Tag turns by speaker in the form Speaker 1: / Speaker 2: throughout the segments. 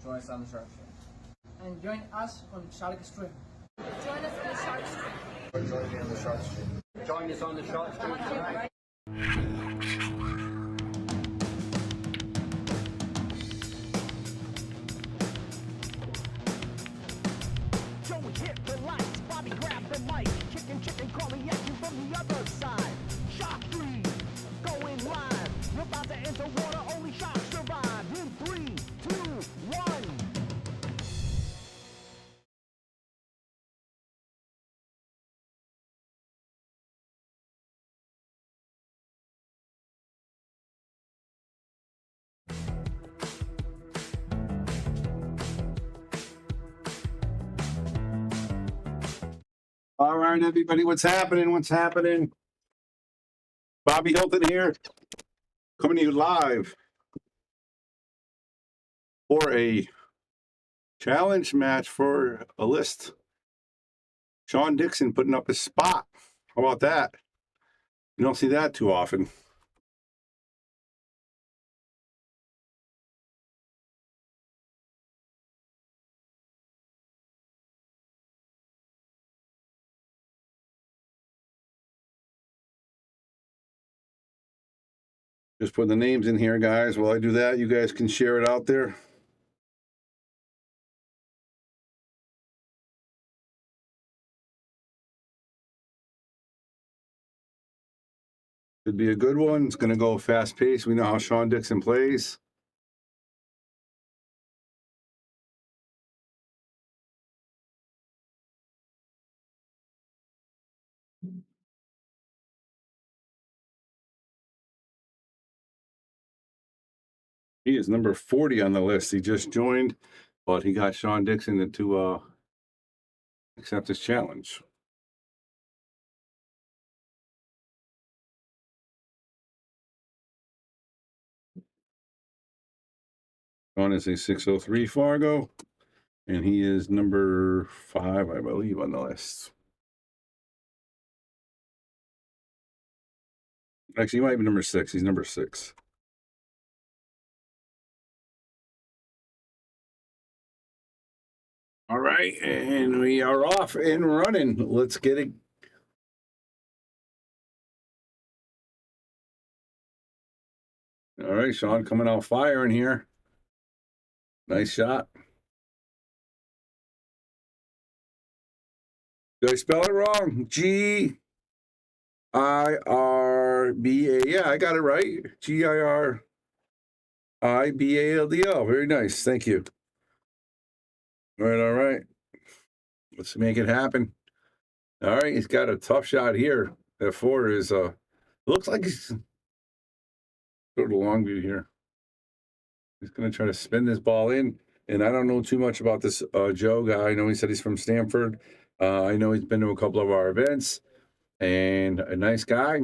Speaker 1: Join us on the Shark Stream. And join us on Shark Stream.
Speaker 2: Join us on the Shark Stream.
Speaker 1: Join me on the Shark Stream.
Speaker 3: Join us on the Shark Stream tonight.
Speaker 4: Joey hit the lights, Bobby grabbed the mic, chicken, calling at you from the other side. Shark 3, going live. We're about to enter water, only sharks survive. In 3, 2, 1.
Speaker 5: All right, everybody, what's happening? What's happening? Bobby Hilton here, coming to you live for a challenge match for a list. Shawn Dickson putting up his spot. How about that? You don't see that too often. Just put the names in here, guys. While I do that, you guys can share it out there. Could be a good one. It's going to go fast paced. We know how Shawn Dickson plays. He is number 40 on the list. He just joined, but he got Shawn Dickson to accept his challenge. Shawn is a 603 Fargo, and he is number 5, I believe, on the list. Actually, he might be number 6. He's number 6. All right, and we are off and running. Let's get it. All right, Shawn coming out firing here. Nice shot. Did I spell it wrong? Girbaldo. Yeah, I got it right. Giribaldl. Very nice. Thank you. All right. Let's make it happen. All right, he's got a tough shot here. That 4 is looks like he's go to the long view here. He's gonna try to spin this ball in. And I don't know too much about this Joe guy. I know he said he's from Stanford. I know he's been to a couple of our events, and a nice guy.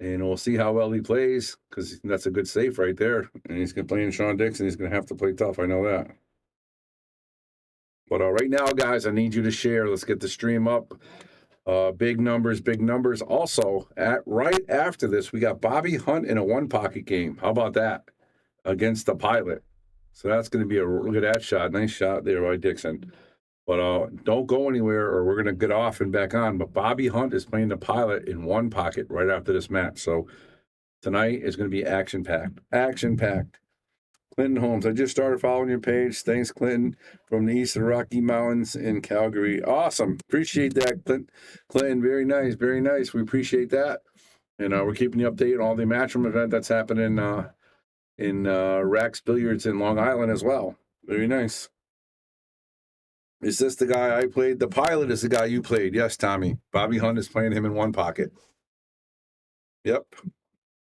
Speaker 5: And we'll see how well he plays, because that's a good safe right there. And he's going to play in Shawn Dickson. He's going to have to play tough. I know that. But right now, guys, I need you to share. Let's get the stream up. Big numbers, big numbers. Also, right after this, we got Bobby Hunt in a one-pocket game. How about that? Against the Pilot. So that's going to be look at that shot. Nice shot there by Dickson. But don't go anywhere, or we're going to get off and back on. But Bobby Hunt is playing the Pilot in one pocket right after this match. So tonight is going to be action-packed. Action-packed. Clinton Holmes, I just started following your page. Thanks, Clinton, from the east of the Rocky Mountains in Calgary. Awesome. Appreciate that, Clinton. Very nice, very nice. We appreciate that. And we're keeping you updated on all the Matchroom event that's happening in Rax Billiards in Long Island as well. Very nice. Is this the guy I played? The Pilot is the guy you played. Yes, Tommy. Bobby Hunt is playing him in one pocket. Yep.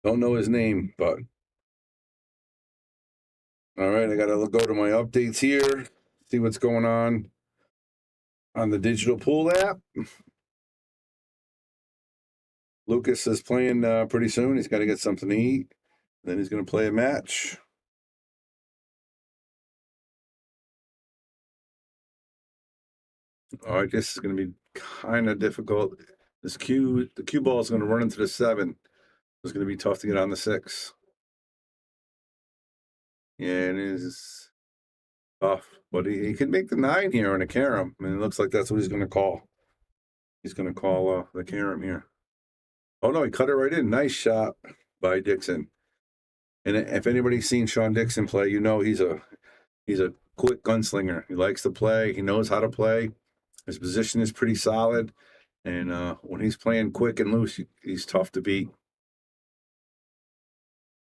Speaker 5: Don't know his name, but... All right, I got to go to my updates here, see what's going on the digital pool app. Lucas is playing pretty soon. He's got to get something to eat. Then he's going to play a match. All right, this is going to be kind of difficult. The cue ball is going to run into the 7. It's going to be tough to get on the 6. Yeah, it is. Tough. But he can make the 9 here on a carom. And it looks like that's what he's going to call. He's going to call the carom here. Oh, no, he cut it right in. Nice shot by Dickson. And if anybody's seen Shawn Dickson play, you know he's a quick gunslinger. He likes to play. He knows how to play. His position is pretty solid. And when he's playing quick and loose, he's tough to beat.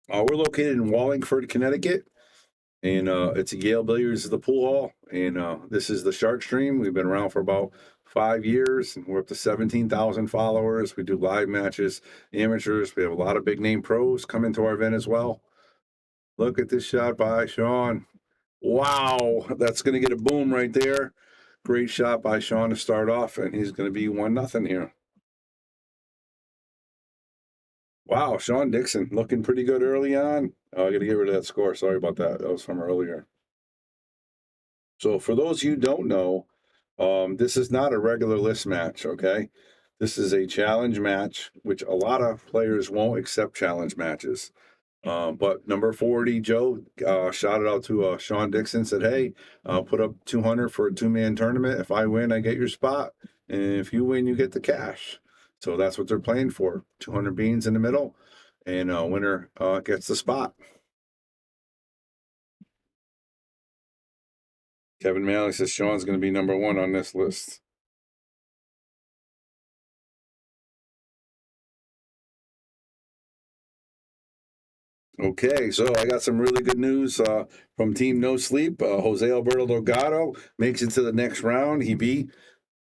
Speaker 5: We're located in Wallingford, Connecticut. And it's a Yale Billiards is the pool hall. And this is the Shark Stream. We've been around for about 5 years. And we're up to 17,000 followers. We do live matches, amateurs. We have a lot of big name pros come into our event as well. Look at this shot by Shawn. Wow, that's going to get a boom right there. Great shot by Shawn to start off, and he's going to be 1-0 here. Wow, Shawn Dickson looking pretty good early on. Oh, I got to get rid of that score. Sorry about that. That was from earlier. So for those of you who don't know, this is not a regular list match, okay? This is a challenge match, which a lot of players won't accept challenge matches. But number 40, Joe, shouted out to Shawn Dickson, said, hey, put up 200 for a 2-man tournament. If I win, I get your spot. And if you win, you get the cash. So that's what they're playing for. 200 beans in the middle, and winner gets the spot. Kevin Malley says Shawn's going to be number 1 on this list. Okay, so I got some really good news from Team No Sleep. Jose Alberto Delgado makes it to the next round. He beat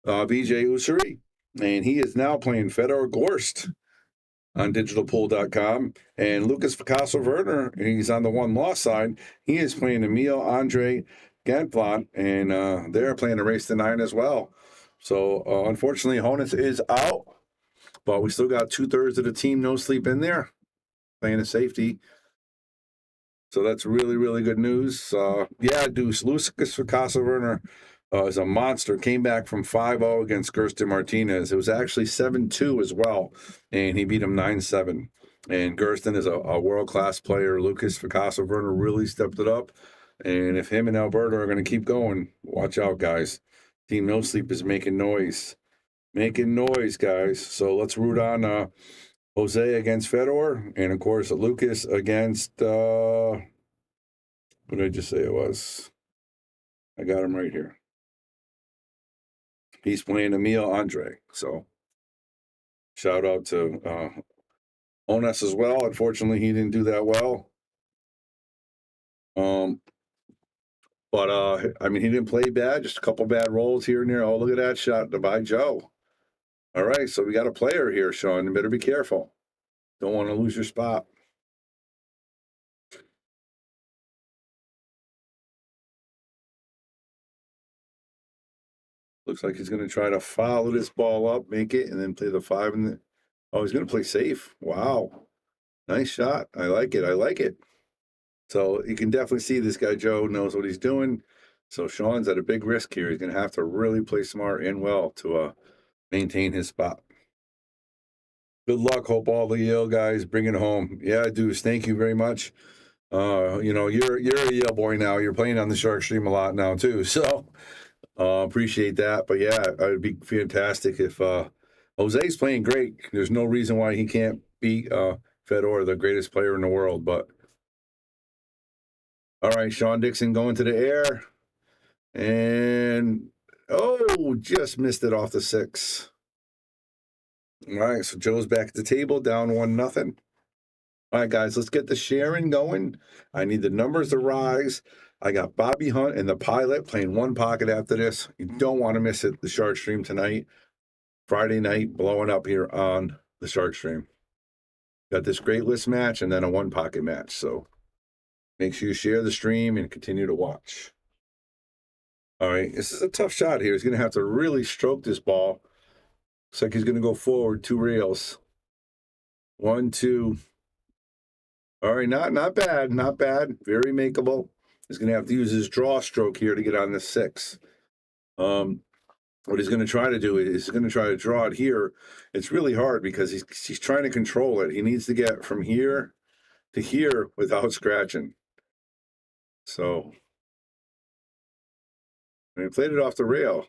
Speaker 5: BJ Usuri, and he is now playing Fedor Gorst on digitalpool.com. And Lucas Picasso Werner, he's on the 1-loss side. He is playing Emil Andre Gantplant, and they're playing a race to 9 as well. So unfortunately, Honus is out, but we still got 2/3 of the team No Sleep in there playing a safety. So that's really, really good news. Yeah, Deuce, Lucas Picasso Werner is a monster. Came back from 5-0 against Gersten Martinez. It was actually 7-2 as well, and he beat him 9-7. And Gersten is a world-class player. Lucas Picasso Werner really stepped it up. And if him and Alberto are going to keep going, watch out, guys. Team No Sleep is making noise. Making noise, guys. So let's root on Jose against Fedor, and of course Lucas against what did I just say it was? I got him right here. He's playing Emil Andre. So shout out to Onas as well. Unfortunately, he didn't do that well. But I mean, he didn't play bad, just a couple bad rolls here and there. Oh, look at that shot by Joe. All right, so we got a player here, Shawn. You better be careful. Don't want to lose your spot. Looks like he's going to try to follow this ball up, make it, and then play the 5. Oh, he's going to play safe. Wow. Nice shot. I like it. I like it. So you can definitely see this guy, Joe, knows what he's doing. So Shawn's at a big risk here. He's going to have to really play smart and well to maintain his spot. Good luck. Hope all the Yale guys bring it home. Yeah, Deuce, thank you very much. You know, you're a Yale boy now. You're playing on the Shark Stream a lot now, too. So appreciate that. But yeah, it would be fantastic if Jose's playing great. There's no reason why he can't beat Fedor, the greatest player in the world. But all right, Shawn Dickson going to the air. And just missed it off the 6. All right, so Joe's back at the table, down 1-0. All right, guys, let's get the sharing going. I need the numbers to rise. I got Bobby Hunt and the Pilot playing one pocket after this. You don't want to miss it. The Shark Stream tonight, Friday night, blowing up here on the Shark Stream. Got this great list match and then a 1-pocket match. So make sure you share the stream and continue to watch. All right, this is a tough shot here. He's going to have to really stroke this ball. Looks like he's going to go forward 2 rails. 1, 2. All right, not bad, not bad. Very makeable. He's going to have to use his draw stroke here to get on the 6. What he's going to try to do is he's going to try to draw it here. It's really hard because he's trying to control it. He needs to get from here to here without scratching. So And he played it off the rail.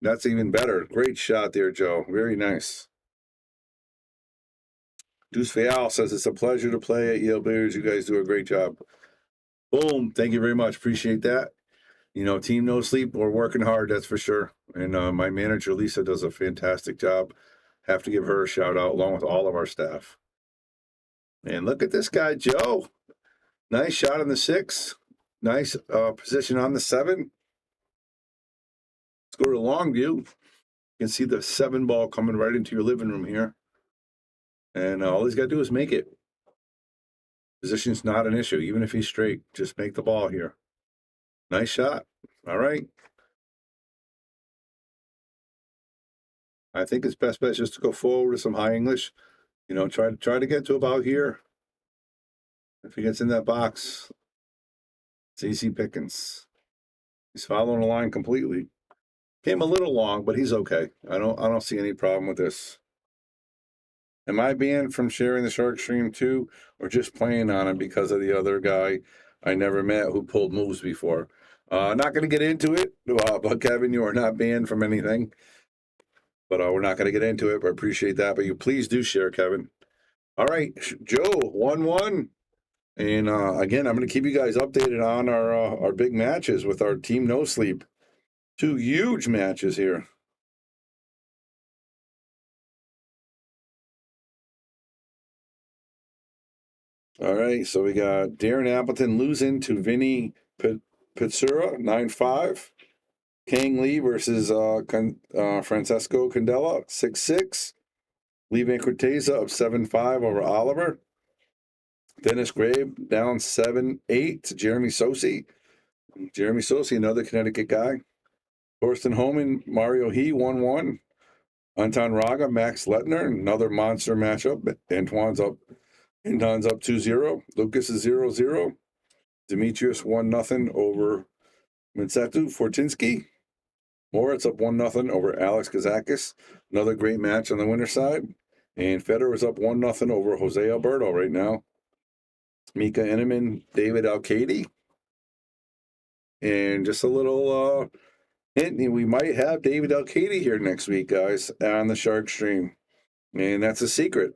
Speaker 5: That's even better. Great shot there, Joe. Very nice. Deuce Fayal says it's a pleasure to play at Yale Billiards. You guys do a great job. Boom. Thank you very much. Appreciate that. You know, Team No Sleep, we're working hard, that's for sure. And my manager, Lisa, does a fantastic job. Have to give her a shout out along with all of our staff. And look at this guy, Joe. Nice shot on the 6. Nice position on the 7. Let's go to the long view. You can see the 7 ball coming right into your living room here. And all he's got to do is make it. Position's not an issue, even if he's straight. Just make the ball here. Nice shot. All right. I think his best bet is just to go forward with some high English. You know, try to get to about here. If he gets in that box, it's easy pickings. He's following the line completely. Came a little long, but he's okay. I don't see any problem with this. Am I banned from sharing the shark stream too, or just playing on it because of the other guy I never met who pulled moves before? Not going to get into it, but Kevin, you are not banned from anything. But we're not going to get into it, but I appreciate that. But you please do share, Kevin. All right, Joe, 1-1. And again, I'm going to keep you guys updated on our big matches with our Team No Sleep. 2 huge matches here. All right, so we got Darren Appleton losing to Vinny Pizzura, 9-5. Kang Lee versus Francesco Candela, 6-6. Lee Van Corteza up 7-5 over Oliver. Dennis Grabe down 7-8 to Jeremy Sosi. Jeremy Sosi, another Connecticut guy. Thorsten Homan, Mario He, 1-1. Anton Raga, Max Lettner, another monster matchup. Anton's up 2-0. Lucas is 0-0. Demetrius 1-0 over Mitsetu Fortinsky. Moritz up 1-0 over Alex Kazakis. Another great match on the winner's side. And Federer is up 1-0 over Jose Alberto right now. Mika Inneman, David Alcady. And just a little hint, we might have David Alcady here next week, guys, on the Shark Stream. And that's a secret.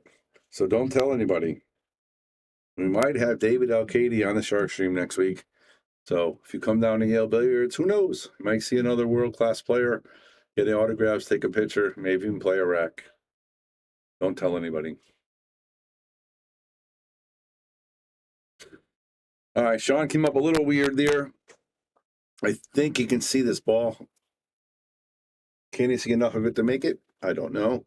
Speaker 5: So don't tell anybody. We might have David Alcady on the Shark Stream next week. So if you come down to Yale Billiards, who knows? You might see another world-class player, get the autographs, take a picture, maybe even play a rack. Don't tell anybody. All right, Shawn came up a little weird there. I think you can see this ball. Can he see enough of it to make it? I don't know.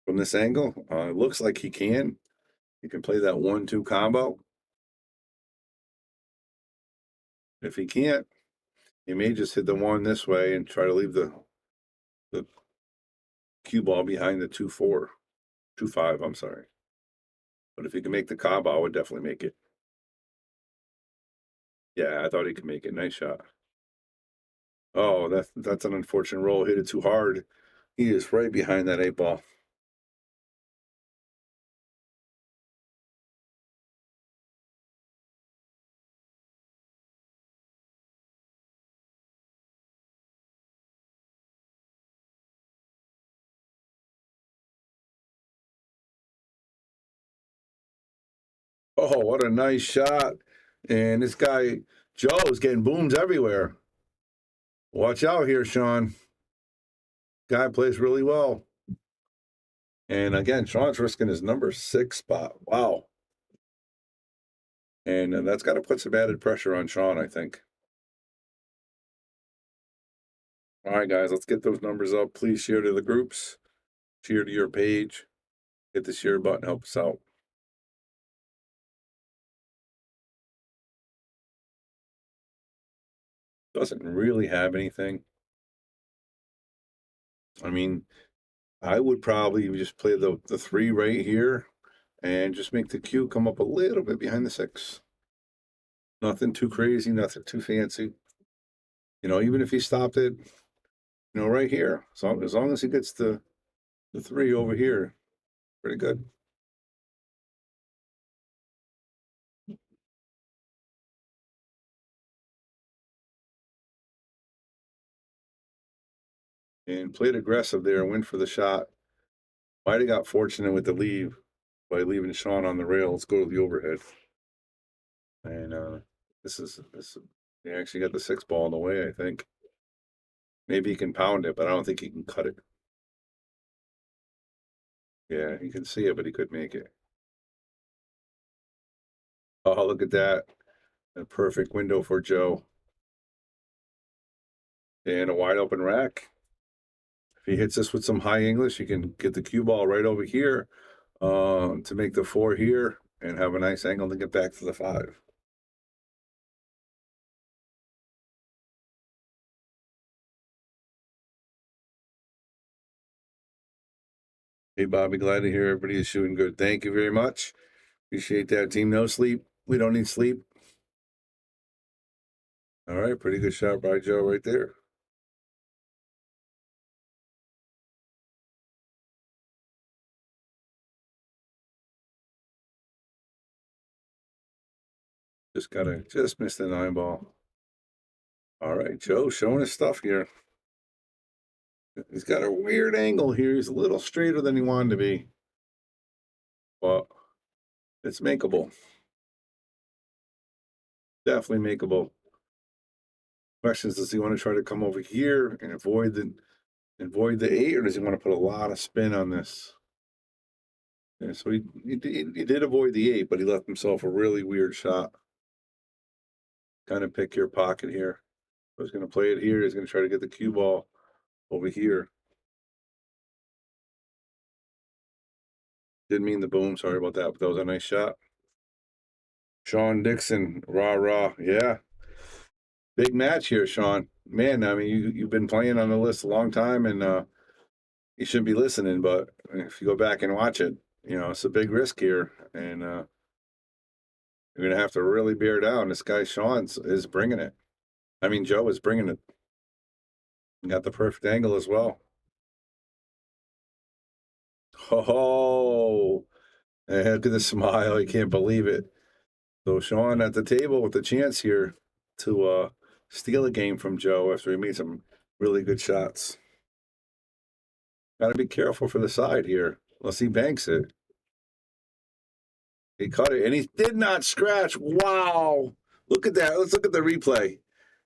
Speaker 5: From this angle, it looks like he can. He can play that 1-2 combo. If he can't, he may just hit the 1 this way and try to leave the cue ball behind the 2-4. 2-5, I'm sorry. But if he can make the combo, I would definitely make it. Yeah, I thought he could make it. Nice shot. Oh, that's an unfortunate roll. Hit it too hard. He is right behind that 8 ball. Oh, what a nice shot. And this guy, Joe, is getting booms everywhere. Watch out here, Shawn. Guy plays really well. And again, Shawn's risking his number 6 spot. Wow. And that's got to put some added pressure on Shawn, I think. All right, guys, let's get those numbers up. Please share to the groups. Share to your page. Hit the share button. Help us out. Doesn't really have anything. I mean, I would probably just play the 3 right here and just make the cue come up a little bit behind the 6. Nothing too crazy, nothing too fancy. You know, even if he stopped it, you know, right here. So as long as he gets the 3 over here, pretty good. and played aggressive there and went for the shot. Might have got fortunate with the leave by leaving Shawn on the rail. Let's go to the overhead. And this. He actually got the 6 ball in the way, I think. Maybe he can pound it, but I don't think he can cut it. Yeah, he can see it, but he could make it. Oh, look at that. A perfect window for Joe. And a wide open rack. If he hits this with some high English, you can get the cue ball right over here to make the 4 here and have a nice angle to get back to the 5. Hey, Bobby, glad to hear everybody is shooting good. Thank you very much. Appreciate that, team. No sleep. We don't need sleep. All right, pretty good shot by Joe right there. Just missed the 9 ball. All right, Joe showing his stuff here. He's got a weird angle here. He's a little straighter than he wanted to be. But it's makeable. Definitely makeable. Question is, does he want to try to come over here and avoid the 8, or does he want to put a lot of spin on this? Yeah, so he did avoid the 8, but he left himself a really weird shot. Kind of pick your pocket here. I was going to play it here. He's going to try to get the cue ball over here. Didn't mean the boom. Sorry about that, but that was a nice shot. Shawn Dickson, rah, rah. Yeah. Big match here, Shawn. Man, I mean, you've been playing on the list a long time, and you shouldn't be listening, but if you go back and watch it, it's a big risk here, and you're going to have to really bear down. This guy, Shawn, is bringing it. I mean, Joe is bringing it. Got the perfect angle as well. Oh, and look at the smile. He can't believe it. So Shawn at the table with the chance here to steal a game from Joe after he made some really good shots. Got to be careful for the side here, unless he banks it. He cut it, and he did not scratch. Wow. Look at that. Let's look at the replay.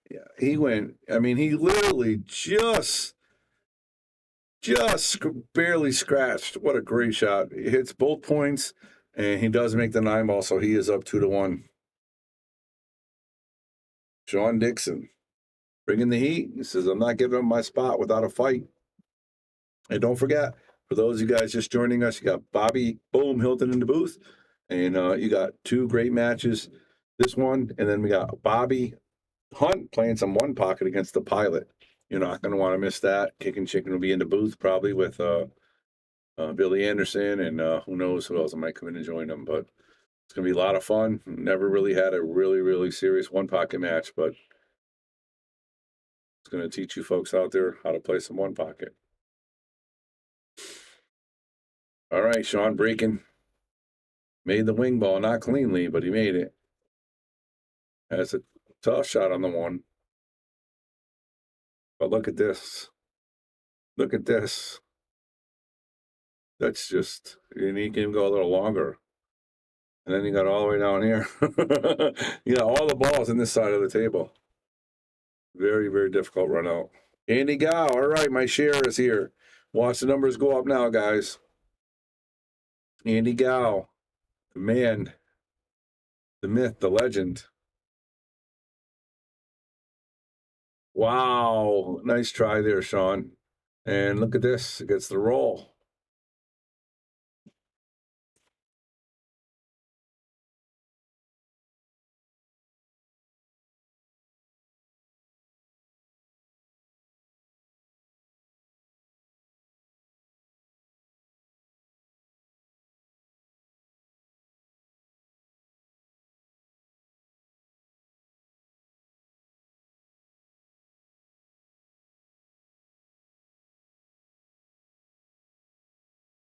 Speaker 5: Yeah, he went, I mean, he literally just barely scratched. What a great shot. He hits both points, and he does make the 9 ball, so he is up 2-1. Shawn Dickson bringing the heat. He says, I'm not giving up my spot without a fight. And don't forget, for those of you guys just joining us, you got Bobby Boom Hilton in the booth, and you got 2 great matches. This one, and then we got Bobby Hunt playing some one pocket against the Pilot. You're not going to want to miss that. Kicking Chicken will be in the booth probably with Billy Anderson, and who knows who else might come in and join them. But it's going to be a lot of fun. Never really had a really, really serious one pocket match, but it's going to teach you folks out there how to play some one pocket. All right, Shawn breaking. Made the wing ball, not cleanly, but he made it. That's a tough shot on the 1. But look at this. Look at this. That's just, and he can go a little longer. And then you got all the way down here. You got all the balls in this side of the table. Very, very difficult run out. Andy Gow. All right, my share is here. Watch the numbers go up now, guys. Andy Gow. The man. The myth, the legend. Wow. Nice try there, Shawn. And look at this. It gets the roll.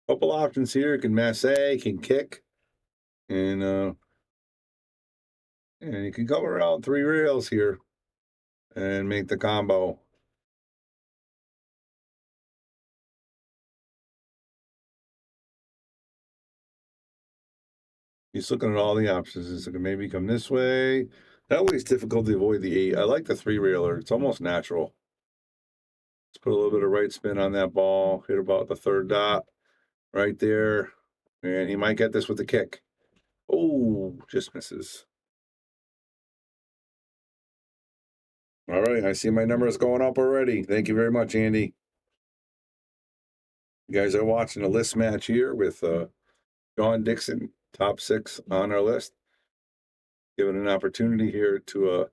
Speaker 5: Couple options here. Can masse, can kick, and you can go around 3 rails here and make the combo. He's looking at all the options. He's looking maybe come this way. That way it's difficult to avoid the 8. I like the 3-railer. It's almost natural. Let's put a little bit of right spin on that ball. Hit about the 3rd dot right there. And he might get this with the kick. Oh, just misses. All right, I see my numbers going up already. Thank you very much, Andy. You guys are watching a list match here with Shawn, Dickson, top 6 on our list. Given an opportunity here to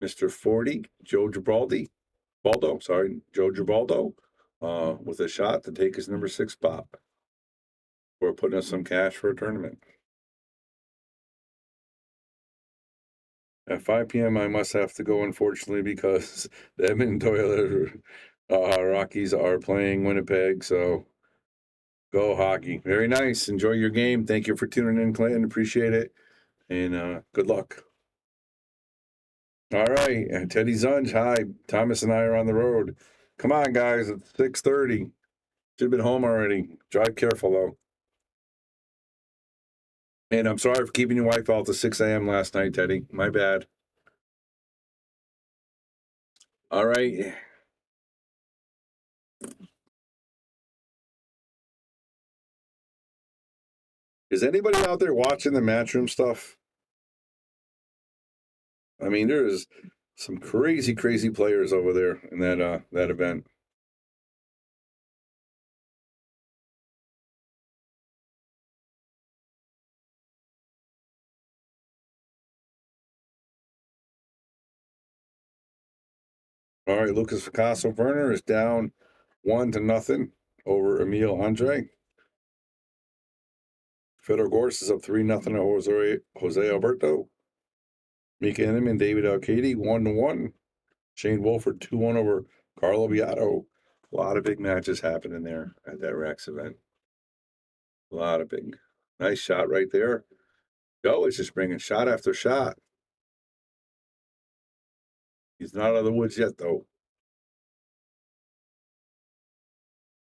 Speaker 5: Mr. 40, Joe Girbaldo, with a shot to take his number 6 spot. We're putting us some cash for a tournament. At 5 p.m., I must have to go, unfortunately, because the Edmonton Oilers Rockies are playing Winnipeg. So go hockey. Very nice. Enjoy your game. Thank you for tuning in, Clinton. Appreciate it. And good luck. All right. And Teddy Zunge, hi. Thomas and I are on the road. Come on, guys. It's 6:30. Should have been home already. Drive careful, though. And I'm sorry for keeping your wife out to 6 a.m. last night, Teddy. My bad. All right. Is anybody out there watching the Matchroom stuff? I mean, there's some crazy, crazy players over there in that event. All right, Lucas Picasso Werner is down 1-0 over Emil Andre. Fedor Gorst is up 3-0 at Jose Alberto. Mika Inman, David Alcady, 1-1. Shane Wolford, 2-1 over Carlo Beato. A lot of big matches happening there at that Rex event. A lot of big. Nice shot right there. Joe is just bringing shot after shot. He's not out of the woods yet, though.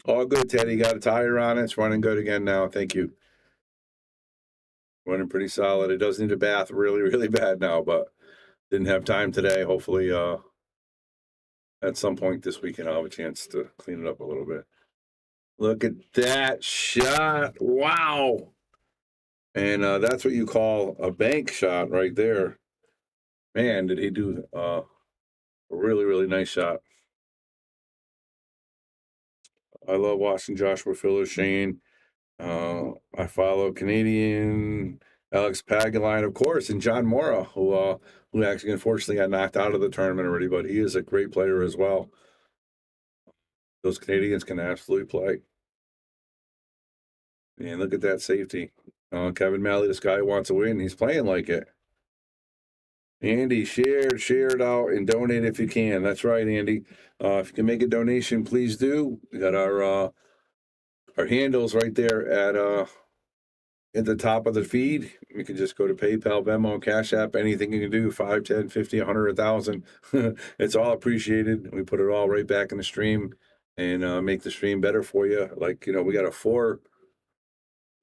Speaker 5: All good, Teddy. Got a tire on it. It's running good again now. Thank you. Running pretty solid. It does need a bath really, really bad now, but didn't have time today. Hopefully, at some point this weekend, I'll have a chance to clean it up a little bit. Look at that shot. Wow. And that's what you call a bank shot right there. Man, did he do a really, really nice shot. I love watching Joshua Filler, Shane. I follow Canadian Alex Pagaline, of course, and John Mora, who actually unfortunately got knocked out of the tournament already, but he is a great player as well. Those Canadians can absolutely play. And look at that safety. Kevin Malley, this guy wants to win. He's playing like it. Andy, share it out, and donate if you can. That's right, Andy. If you can make a donation, please do. We got our handles right there at the top of the feed. You can just go to PayPal, Venmo, Cash App, anything you can do, 5, 10, 50, 100, 1,000. It's all appreciated. We put it all right back in the stream and make the stream better for you. Like, we got a four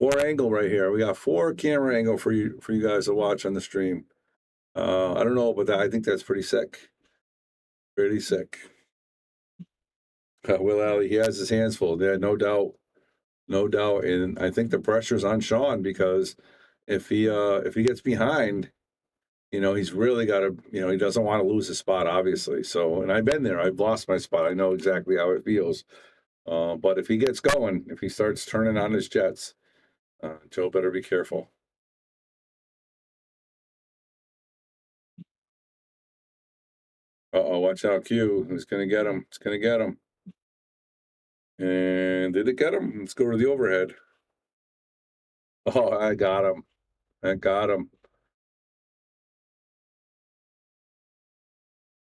Speaker 5: angle right here. We got 4 camera angle for you guys to watch on the stream. I don't know, but I think that's pretty sick. Pretty sick. Will Alley, he has his hands full. Yeah, no doubt. No doubt. And I think the pressure's on Shawn because if he gets behind, he's really got to, he doesn't want to lose his spot, obviously. So, and I've been there. I've lost my spot. I know exactly how it feels. But if he gets going, if he starts turning on his jets, Joe better be careful. Uh-oh, watch out, Q. It's going to get him. It's going to get him. And did it get him? Let's go to the overhead. Oh, I got him. I got him.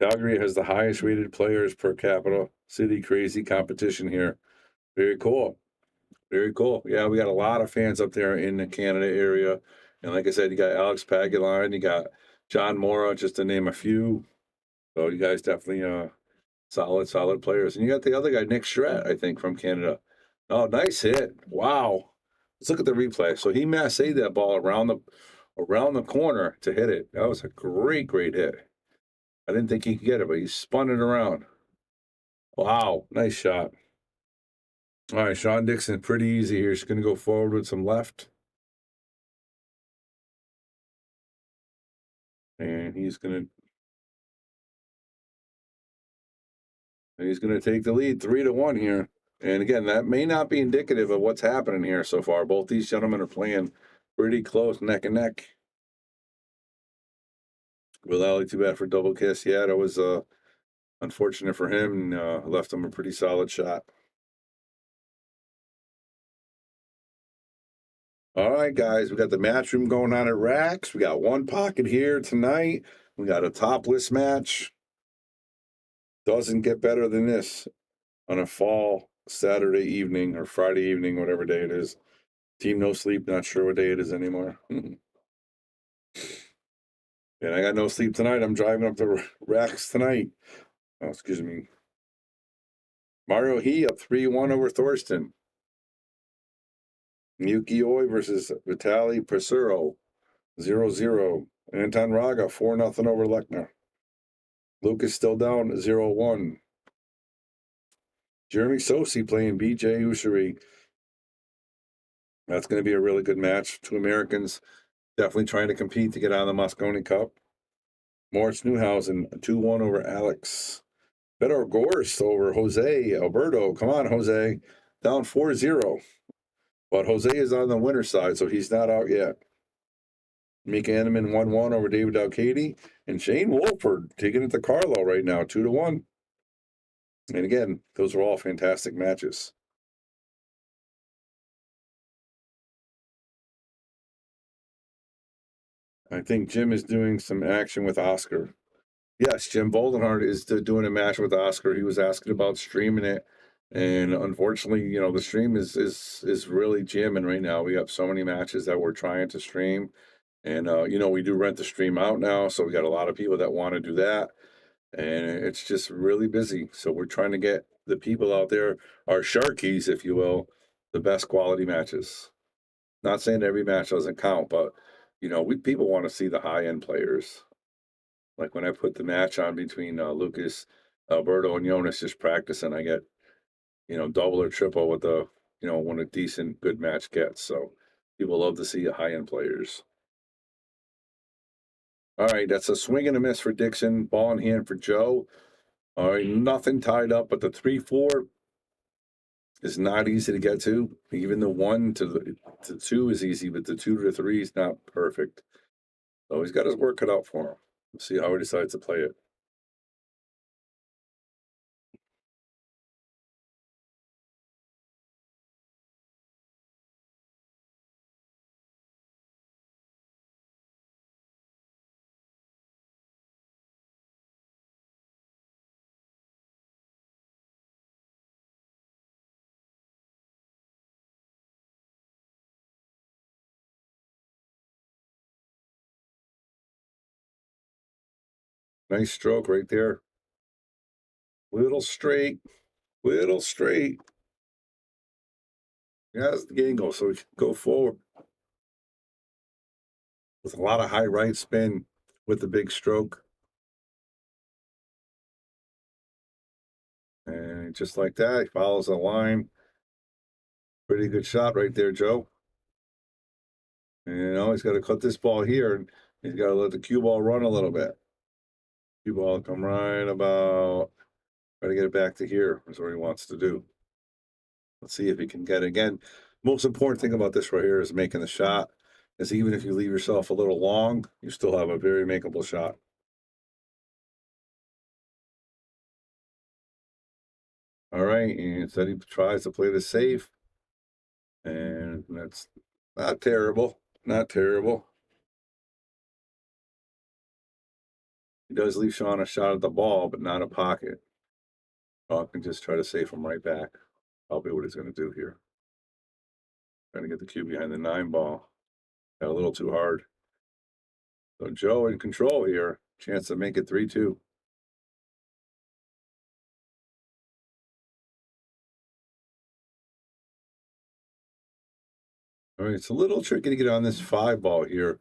Speaker 5: Calgary has the highest rated players per capita. City crazy competition here. Very cool. Very cool. Yeah, we got a lot of fans up there in the Canada area. And like I said, you got Alex Pagaline, you got John Mora, just to name a few. So you guys definitely solid players. And you got the other guy, Nick Strat, I think, from Canada. Oh, nice hit. Wow. Let's look at the replay. So he massaged that ball around the corner to hit it. That was a great hit. I didn't think he could get it, but he spun it around. Wow, nice shot. All right, Shawn Dickson, pretty easy here. He's going to go forward with some left. And he's going to take the lead 3-1 here. And again, that may not be indicative of what's happening here so far. Both these gentlemen are playing pretty close, neck and neck. Will Alley, too bad for double kiss. Yeah, that was unfortunate for him. Left him a pretty solid shot. All right, guys, we got the match room going on at Rax. We got one pocket here tonight. We got a topless match. Doesn't get better than this on a fall Saturday evening or Friday evening, whatever day it is. Team No Sleep, not sure what day it is anymore. And I got no sleep tonight. I'm driving up to Rax tonight. Oh, excuse me. Mario He up 3-1 over Thorsten. Yuki Oi versus Vitali Pesuro, 0-0. Anton Raga, 4-0 over Lechner. Lucas still down, 0-1. Jeremy Sosi playing BJ Ushery. That's going to be a really good match. Two Americans definitely trying to compete to get on the Mosconi Cup. Moritz Newhausen, 2-1 over Alex. Beto Gorst over Jose Alberto. Come on, Jose. Down 4-0. But Jose is on the winner's side, so he's not out yet. Mika Anneman 1-1 over David Dalcady. And Shane Wolford taking it to Carlo right now, 2-1. And again, those are all fantastic matches. I think Jim is doing some action with Oscar. Yes, Jim Boldenhart is doing a match with Oscar. He was asking about streaming it. And unfortunately, the stream is really jamming right now. We have so many matches that we're trying to stream. And, we do rent the stream out now. So we got a lot of people that want to do that. And it's just really busy. So we're trying to get the people out there, our sharkies, if you will, the best quality matches. Not saying every match doesn't count, but, people want to see the high-end players. Like when I put the match on between Lucas, Alberto, and Jonas just practicing, I get, double or triple with when a decent, good match gets. So people love to see high-end players. All right, that's a swing and a miss for Dickson. Ball in hand for Joe. All right, nothing tied up, but the 3-4 is not easy to get to. Even the 1 to 2 is easy, but the 2 to 3 is not perfect. So he's got his work cut out for him. We'll see how he decides to play it. Nice stroke right there. Little straight. Yes, the game goes, so we can go forward with a lot of high right spin with the big stroke. And just like that, he follows the line. Pretty good shot right there, Joe. And he's got to cut this ball here, and he's got to let the cue ball run a little bit. Cue ball come right about, try to get it back to here is what he wants to do. Let's see if he can get it. Again, most important thing about this right here is making the shot, is even if you leave yourself a little long, you still have a very makeable shot. All right, and instead he tries to play this safe, and that's not terrible. Not terrible. He does leave Shawn a shot at the ball, but not a pocket. Shawn can just try to save him right back. Probably what he's going to do here. Trying to get the cue behind the 9 ball. Got a little too hard. So Joe in control here. Chance to make it 3-2. All right, it's a little tricky to get on this 5 ball here.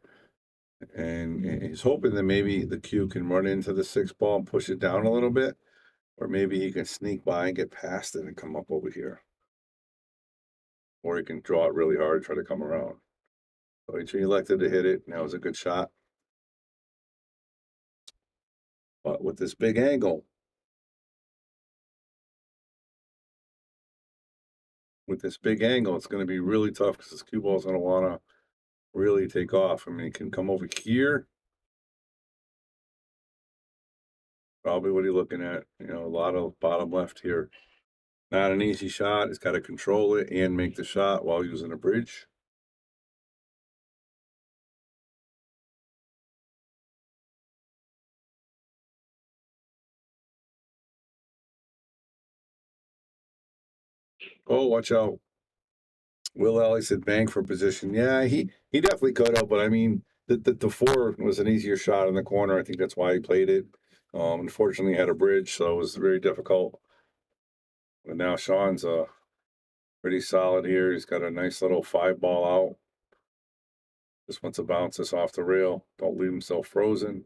Speaker 5: And he's hoping that maybe the cue can run into the 6 ball and push it down a little bit. Or maybe he can sneak by and get past it and come up over here. Or he can draw it really hard, try to come around. So he elected to hit it. Now was a good shot. But with this big angle, it's going to be really tough because this cue ball is going to want to really take off. I mean, he can come over here. Probably what he's looking at. You know, a lot of bottom left here. Not an easy shot. He's got to control it and make the shot while using a bridge. Oh, watch out. Will Ellie said bank for position. Yeah, he definitely could have, but I mean, the 4 was an easier shot in the corner. I think that's why he played it. Unfortunately, he had a bridge, so it was very difficult. But now Shawn's pretty solid here. He's got a nice little 5 ball out. Just wants to bounce this off the rail. Don't leave himself frozen.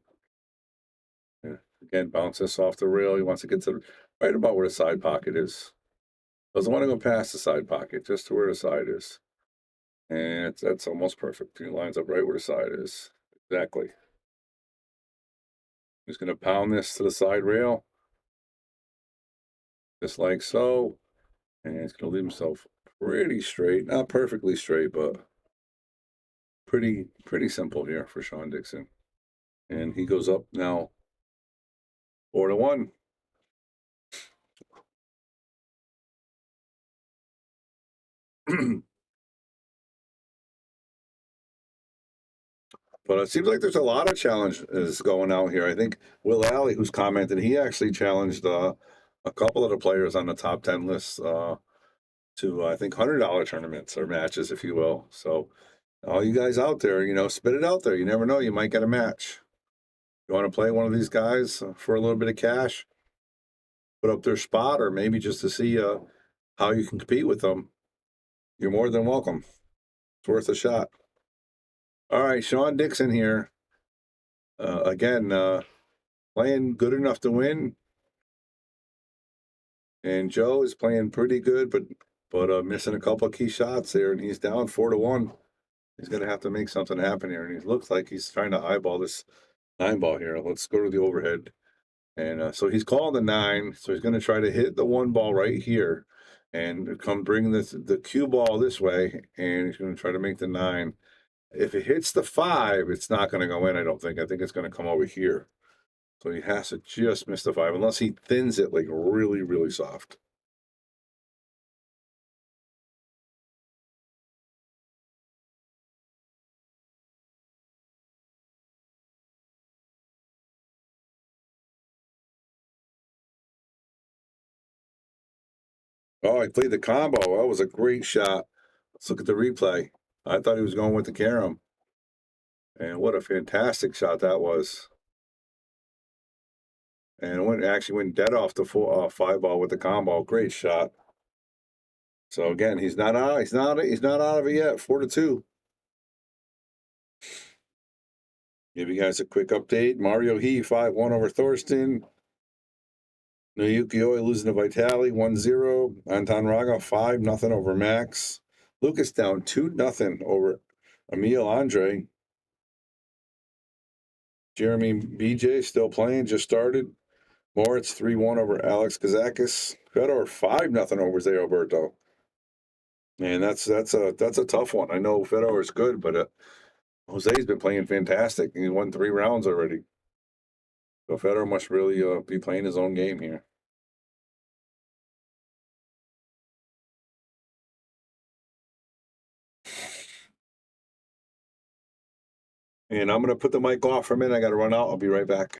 Speaker 5: Yeah. Again, bounce this off the rail. He wants to get to right about where the side pocket is. Doesn't want to go past the side pocket, just to where the side is. And that's almost perfect. He lines up right where the side is. Exactly. He's going to pound this to the side rail. Just like so. And he's going to leave himself pretty straight. Not perfectly straight, but pretty simple here for Shawn Dickson. And he goes up now 4-1. But it seems like there's a lot of challenges going out here. I think Will Alley, who's commented, he actually challenged a couple of the players on the top 10 list to, I think, $100 tournaments or matches, if you will. So all you guys out there, you know, spit it out there. You never know. You might get a match. You want to play one of these guys for a little bit of cash, put up their spot, or maybe just to see how you can compete with them, you're more than welcome. It's worth a shot. All right, Shawn Dickson here. Again, playing good enough to win. And Joe is playing pretty good, but missing a couple of key shots there, and he's down 4-1. He's going to have to make something happen here, and he looks like he's trying to eyeball this 9 ball here. Let's go to the overhead. And so he's calling the 9, so he's going to try to hit the 1 ball right here and come bring the cue ball this way, and he's going to try to make the 9. If it hits the 5, it's not going to go in, I don't think. I think it's going to come over here. So he has to just miss the 5, unless he thins it like really, really soft. Oh, I played the combo. That was a great shot. Let's look at the replay. I thought he was going with the carom. And what a fantastic shot that was. And it actually went dead off the 5 ball with the combo. Great shot. So again, he's not out. He's not out of it yet. 4-2. Give you guys a quick update. Mario He 5-1 over Thorsten. Nayuki Oi losing to Vitali 1-0. Anton Raga 5-0 over Max. Lucas down 2-0 over Emil Andre. Jeremy BJ still playing, just started. Moritz 3-1 over Alex Kazakis. Fedor 5-0 over Zé Alberto. Man, that's a tough one. I know Fedor is good, but Jose's been playing fantastic. He won 3 rounds already. So Fedor must really be playing his own game here. And I'm going to put the mic off for a minute. I got to run out. I'll be right back.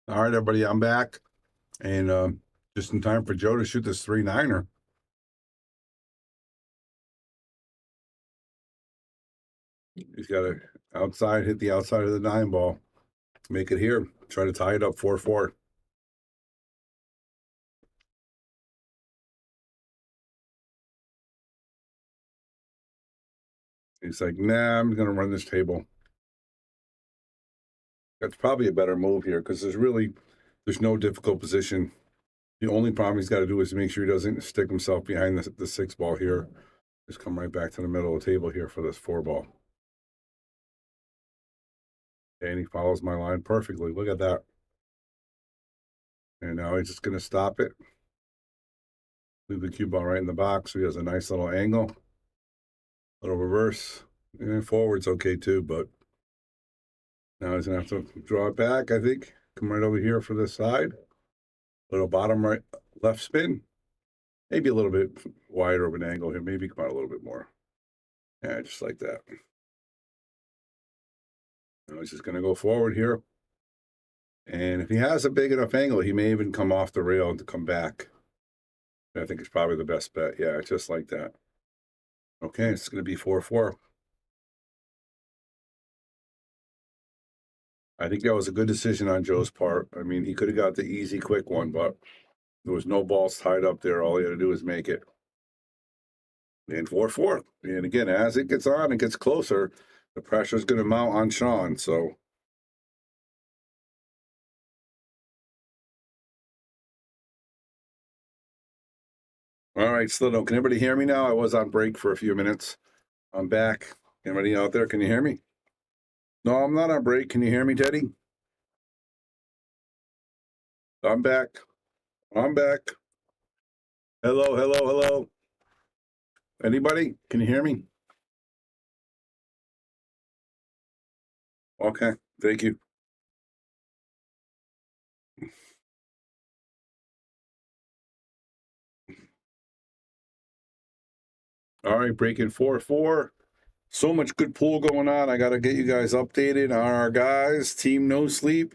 Speaker 5: All right, everybody, I'm back. And just in time for Joe to shoot this 3-9er. He's got to outside, hit the outside of the 9 ball. Make it here. Try to tie it up 4-4. He's like, nah, I'm going to run this table. That's probably a better move here because there's no difficult position. The only problem he's got to do is make sure he doesn't stick himself behind the 6 ball here. Just come right back to the middle of the table here for this 4 ball. And he follows my line perfectly. Look at that. And now he's just going to stop it. Leave the cue ball right in the box. So he has a nice little angle. Little reverse. And forward's okay too, but now he's going to have to draw it back, I think. Come right over here for this side. Little bottom right, left spin. Maybe a little bit wider of an angle here. Maybe come out a little bit more. Yeah, just like that. Now he's just going to go forward here. And if he has a big enough angle, he may even come off the rail to come back. I think it's probably the best bet. Yeah, just like that. Okay, it's going to be 4-4. I think that was a good decision on Joe's part. I mean, he could have got the easy, quick one, but there was no balls tied up there. All he had to do was make it. And 4-4. And again, as it gets on and gets closer, the pressure is going to mount on Shawn. So all right, Slitto, can anybody hear me now? I was on break for a few minutes. I'm back. Anybody out there? Can you hear me? No, I'm not on break. Can you hear me, Teddy? I'm back. I'm back. Hello, hello, hello. Anybody? Can you hear me? Okay, thank you. All right, breaking 4-4. So much good pool going on. I got to get you guys updated on our guys. Team No Sleep.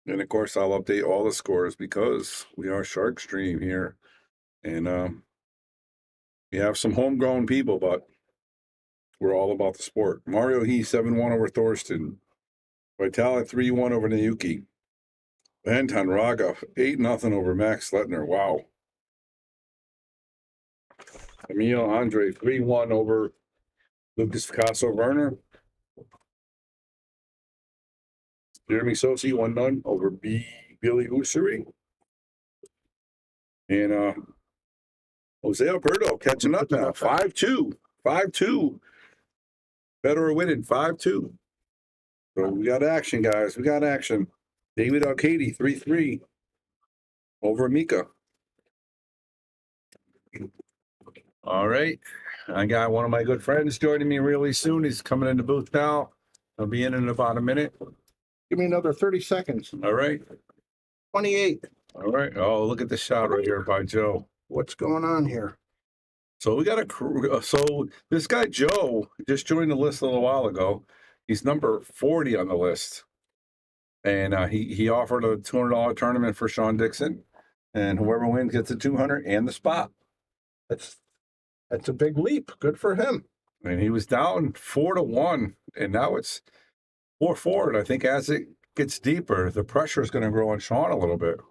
Speaker 5: And, of course, I'll update all the scores because we are Shark Stream here. And we have some homegrown people, but we're all about the sport. Mario He, 7-1 over Thorsten. Vitalik, 3-1 over Nayuki. Anton Raga, 8-0 over Max Letner. Wow. Emil Andre, 3-1 over Lucas Picasso Werner. Jeremy Sosi, 1-0 over Billy Ussery. And Jose Alberto catching up now, 5-2. 5-2. Better winning, 5-2. So we got action, guys. We got action. David Arcady, 3-3 over Mika. All right. I got one of my good friends joining me really soon. He's coming in the booth now. He'll be in about a minute.
Speaker 6: Give me another 30 seconds.
Speaker 5: All right.
Speaker 6: 28.
Speaker 5: All right. Oh, look at the shot right here by Joe.
Speaker 6: What's going on here?
Speaker 5: So we got so this guy Joe just joined the list a little while ago. He's number 40 on the list. And he offered a $200 tournament for Shawn Dickson. And whoever wins gets a $200 and the spot.
Speaker 6: That's a big leap. Good for him.
Speaker 5: And he was down 4-1, and now it's 4-4. And I think as it gets deeper, the pressure is going to grow on Shawn a little bit.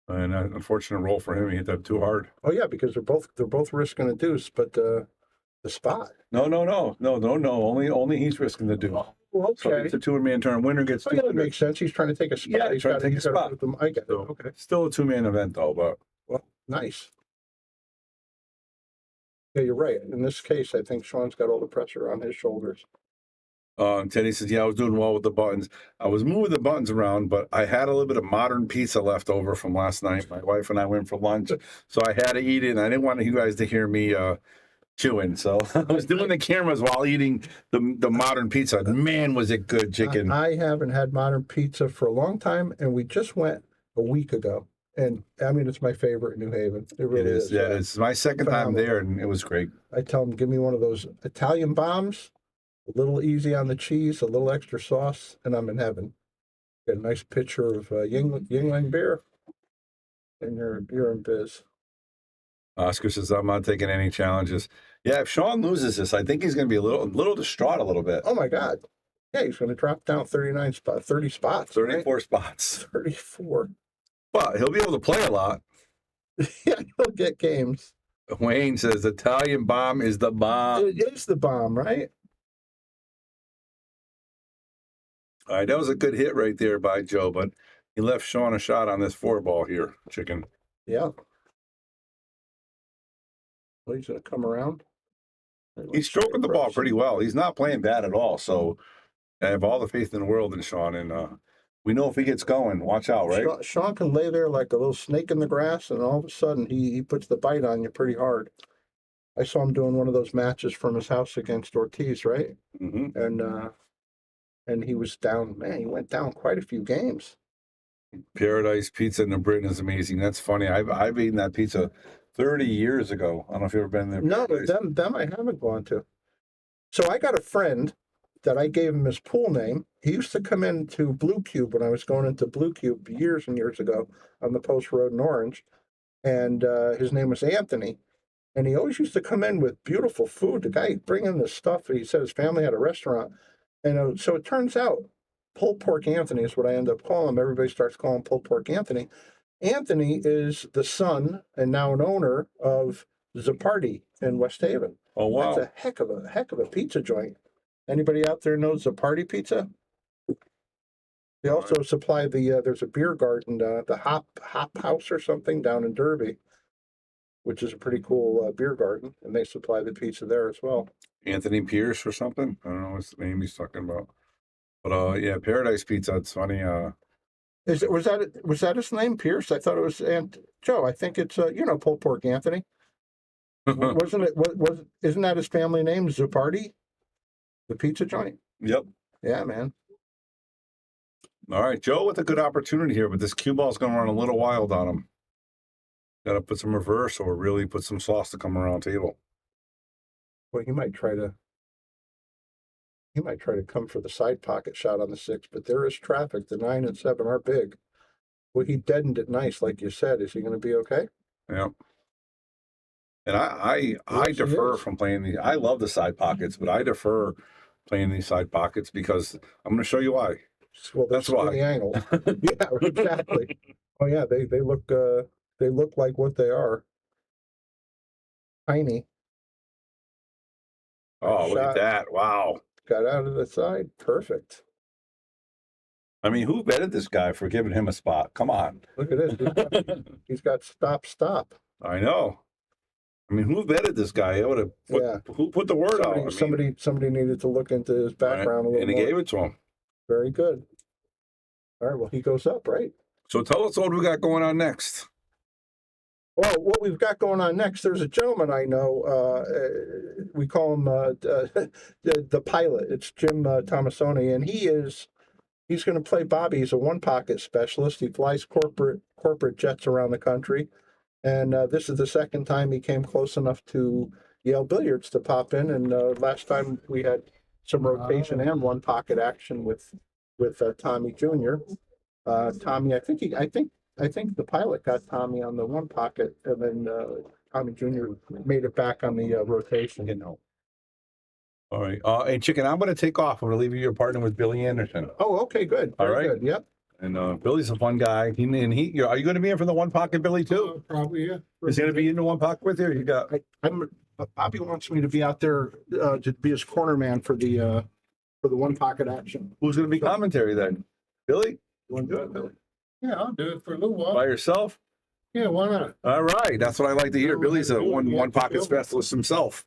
Speaker 5: And unfortunate roll for him, he hit that too hard.
Speaker 6: Oh yeah, because they're both risking a deuce, but the spot.
Speaker 5: No. Only he's risking the deuce.
Speaker 6: Oh, okay.
Speaker 5: So it's a 2-man turn. Winner gets
Speaker 6: Oh, yeah, that
Speaker 5: 200.
Speaker 6: makes sense. He's trying to take a spot.
Speaker 5: Yeah, he's trying to take a spot.
Speaker 6: I get it.
Speaker 5: So,
Speaker 6: Okay.
Speaker 5: Still a 2-man event though, but
Speaker 6: Well, nice. Yeah, you're right. In this case, I think Shawn's got all the pressure on his shoulders.
Speaker 5: Teddy says, yeah, I was doing well with the buttons. I was moving the buttons around, but I had a little bit of modern pizza left over from last night. My wife and I went for lunch, so I had to eat it, and I didn't want you guys to hear me chewing. So I was doing the cameras while eating the modern pizza. Man, was it good chicken.
Speaker 6: I haven't had modern pizza for a long time, and we just went a week ago. And I mean, it's my favorite in New Haven. It really is.
Speaker 5: Yeah, it's my second time there, and it was great.
Speaker 6: I tell them, give me one of those Italian bombs, a little easy on the cheese, a little extra sauce, and I'm in heaven. Get a nice picture of Yingling beer. And you're in biz.
Speaker 5: Oscar says, I'm not taking any challenges. Yeah, if Shawn loses this, I think he's going to be a little distraught a little bit.
Speaker 6: Oh my God. Yeah, he's going to drop down 30 spots.
Speaker 5: 34
Speaker 6: right?
Speaker 5: spots.
Speaker 6: 34.
Speaker 5: But he'll be able to play a lot.
Speaker 6: Yeah, he'll get games.
Speaker 5: Wayne says, Italian bomb is the bomb.
Speaker 6: It is the bomb, right?
Speaker 5: All right, that was a good hit right there by Joe, but he left Shawn a shot on this 4 ball here, chicken.
Speaker 6: Yeah. Well, he's going to come around.
Speaker 5: He's stroking the ball pretty well. He's not playing bad at all. So I have all the faith in the world in Shawn. And we know if he gets going, watch out, right?
Speaker 6: Shawn can lay there like a little snake in the grass, and all of a sudden he puts the bite on you pretty hard. I saw him doing one of those matches from his house against Ortiz, right?
Speaker 5: Mm-hmm.
Speaker 6: And he was down. Man, he went down quite a few games.
Speaker 5: Paradise Pizza in New Britain is amazing. That's funny. I've eaten that pizza 30 years ago. I don't know if you've ever been there.
Speaker 6: No, them I haven't gone to. So I got a friend that I gave him his pool name. He used to come into Blue Cube when I was going into Blue Cube years and years ago on the Post Road in Orange. And his name was Anthony. And he always used to come in with beautiful food. The guy bring in this stuff. He said his family had a restaurant. And so it turns out Pulled Pork Anthony is what I end up calling him. Everybody starts calling him Pulled Pork Anthony. Anthony is the son and now an owner of Zapardi in West Haven.
Speaker 5: Oh, wow.
Speaker 6: That's a heck of a pizza joint. Anybody out there knows Zapardi Pizza? They also supply there's a beer garden, the Hop House or something down in Derby, which is a pretty cool beer garden, and they supply the pizza there as well.
Speaker 5: Anthony Pierce or something. I don't know what's the name he's talking about. But yeah, Paradise Pizza. It's funny.
Speaker 6: Was that his name, Pierce? I thought it was Joe. I think it's Pulled Pork Anthony. Wasn't it? Isn't that his family name, Zupardi? The pizza joint.
Speaker 5: Yep.
Speaker 6: Yeah, man.
Speaker 5: All right, Joe with a good opportunity here, but this cue ball is going to run a little wild on him. Got to put some reverse or really put some sauce to come around table.
Speaker 6: Well, he might try to come for the side pocket shot on the 6, but there is traffic. The 9 and 7 are big. Well, he deadened it nice, like you said. Is he going to be okay?
Speaker 5: Yeah. And I
Speaker 6: Yes,
Speaker 5: defer from playing the. I love the side pockets, but I defer playing these side pockets because I'm going to show you why.
Speaker 6: Well,
Speaker 5: That's why.
Speaker 6: the angle. Yeah, exactly. Oh yeah, they look like what they are. Tiny.
Speaker 5: Oh, look at
Speaker 6: Shot.
Speaker 5: that! Wow.
Speaker 6: Got out of the side. Perfect.
Speaker 5: I mean, who vetted this guy for giving him a spot? Come on.
Speaker 6: Look at this. He's got stop.
Speaker 5: I know. I mean, who vetted this guy? Who put the word out?
Speaker 6: Somebody needed to look into his background a little
Speaker 5: and he
Speaker 6: more.
Speaker 5: gave it to him.
Speaker 6: Very good. All right, well, he goes up, right?
Speaker 5: So tell us what we got going on next.
Speaker 6: Well, what we've got going on next, there's a gentleman I know, we call him the pilot. It's Jim Tomasoni, and he's going to play Bobby. He's a one-pocket specialist. He flies corporate jets around the country, and this is the second time he came close enough to Yale Billiards to pop in, and last time we had some rotation and one-pocket action with Tommy Jr. Tommy, I think the pilot got Tommy on the one pocket, and then Tommy Jr. made it back on the rotation.
Speaker 5: All right. Hey, Chicken, I'm going to take off. I'm going to leave you your partner with Billy Anderson.
Speaker 6: Oh, okay, good.
Speaker 5: All right.
Speaker 6: Good. Yep.
Speaker 5: And Billy's a fun guy. Are you going to be in for the one pocket, Billy, too?
Speaker 1: Probably, yeah.
Speaker 5: Is he going to be in the one pocket with you? Or you got?
Speaker 6: Bobby wants me to be out there to be his corner man for the one pocket action.
Speaker 5: Who's going to be commentary then? Billy?
Speaker 6: You want to do it, Billy?
Speaker 1: Yeah, I'll do it for a little while.
Speaker 5: By yourself?
Speaker 1: Yeah, why not?
Speaker 5: All right. That's what I like to hear. Billy's a one pocket specialist himself.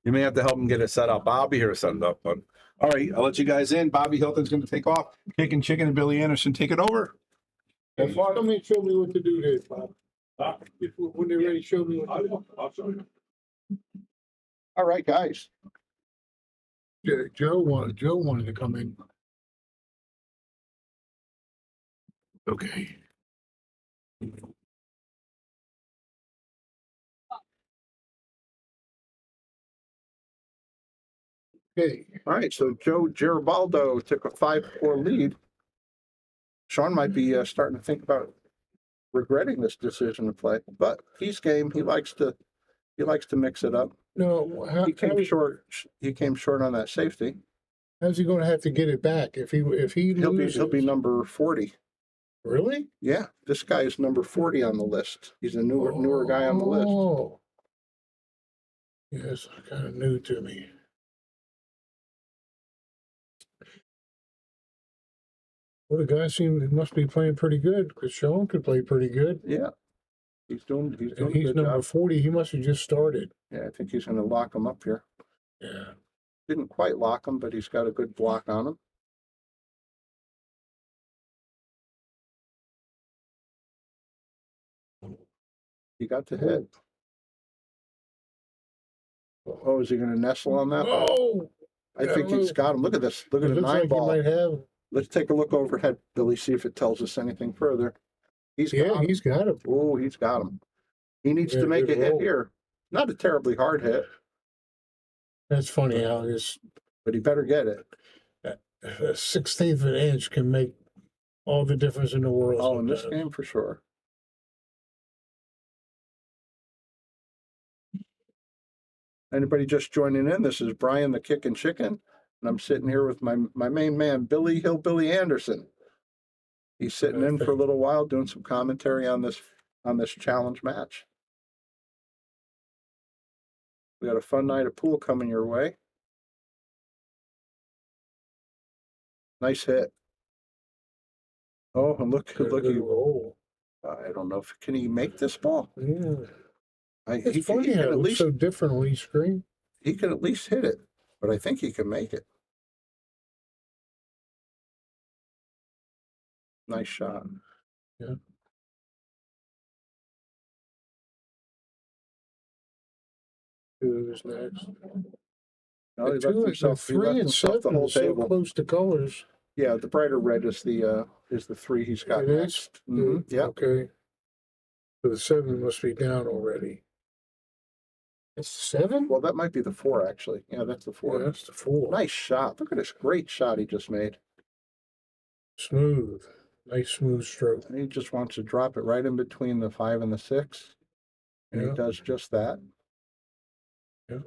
Speaker 5: You may have to help him get it set up. I'll be here to set it up. But all right, I'll let you guys in. Bobby Hilton's going to take off. Kicking Chicken and Billy Anderson take it over.
Speaker 1: Hey, somebody show me what to do there, Bob. When they're ready, show me what to do.
Speaker 3: I'll show you.
Speaker 6: All right, guys.
Speaker 1: Joe wanted to come in.
Speaker 5: Okay.
Speaker 6: Okay. All right. So Joe Girbaldo took a 5-4 lead. Shawn might be starting to think about regretting this decision to play, but he's game. He likes to mix it up.
Speaker 1: No,
Speaker 6: He came short. He came short on that safety.
Speaker 1: how's he going to have to get it back if he loses?
Speaker 6: He'll be number 40.
Speaker 1: Really?
Speaker 6: Yeah, this guy is number 40 on the list. He's a newer guy on the list.
Speaker 1: Oh, yes, kind of new to me. Well, the guy must be playing pretty good because Shawn could play pretty good.
Speaker 6: Yeah, he's doing
Speaker 1: And
Speaker 6: a
Speaker 1: he's
Speaker 6: good
Speaker 1: number
Speaker 6: job.
Speaker 1: 40. He must have just started.
Speaker 6: Yeah, I think he's going to lock him up here.
Speaker 1: Yeah.
Speaker 6: Didn't quite lock him, but he's got a good block on him. He got the hit. Oh, is he going to nestle on that?
Speaker 1: Oh,
Speaker 6: I think he's got him. Look at this. Look at
Speaker 1: it
Speaker 6: the
Speaker 1: looks
Speaker 6: nine
Speaker 1: like
Speaker 6: ball.
Speaker 1: he might have.
Speaker 6: Let's take a look overhead, Billy, see if it tells us anything further. He's
Speaker 1: Yeah,
Speaker 6: got him.
Speaker 1: he's got him.
Speaker 6: Oh, he's got him. He needs
Speaker 1: Yeah,
Speaker 6: to make a
Speaker 1: good
Speaker 6: hit
Speaker 1: roll.
Speaker 6: here. Not a terribly hard hit,
Speaker 1: That's funny how this
Speaker 6: but he better get it.
Speaker 1: a 1/16 of an inch can make all the difference in the world.
Speaker 6: Oh, in this
Speaker 1: sometimes.
Speaker 6: game for sure. Anybody just joining in? This is Brian the Kickin' Chicken, and I'm sitting here with my main man, Billy Hillbilly Anderson. He's sitting in for a little while doing some commentary on this challenge match. We got a fun night of pool coming your way. Nice hit. Oh, and look,
Speaker 1: Got a
Speaker 6: look,
Speaker 1: good roll.
Speaker 6: I don't know if can he make this ball.
Speaker 1: Yeah.
Speaker 6: He
Speaker 1: It's
Speaker 6: can
Speaker 1: funny how it
Speaker 6: at
Speaker 1: looks
Speaker 6: least
Speaker 1: so different on each screen.
Speaker 6: he can at least hit it, but I think he can make it. Nice shot.
Speaker 1: Yeah. Who's next?
Speaker 6: No, he
Speaker 1: The
Speaker 6: left
Speaker 1: two,
Speaker 6: himself.
Speaker 1: the
Speaker 6: He
Speaker 1: 3
Speaker 6: left
Speaker 1: and
Speaker 6: himself
Speaker 1: 7
Speaker 6: the whole
Speaker 1: is so
Speaker 6: table.
Speaker 1: close to colors.
Speaker 6: Yeah, the brighter red is the 3 he's got
Speaker 1: It is?
Speaker 6: next. Mhm, yeah.
Speaker 1: Okay. So the 7 must be down already. It's the 7?
Speaker 6: Well, that might be the 4 actually. Yeah, that's the
Speaker 1: Yeah,
Speaker 6: 4.
Speaker 1: that's the 4.
Speaker 6: Nice shot. Look at this great shot he just made.
Speaker 1: Smooth. Nice smooth stroke.
Speaker 6: And he just wants to drop it right in between the 5 and the 6. And
Speaker 1: Yeah.
Speaker 6: he does just that.
Speaker 1: Yeah.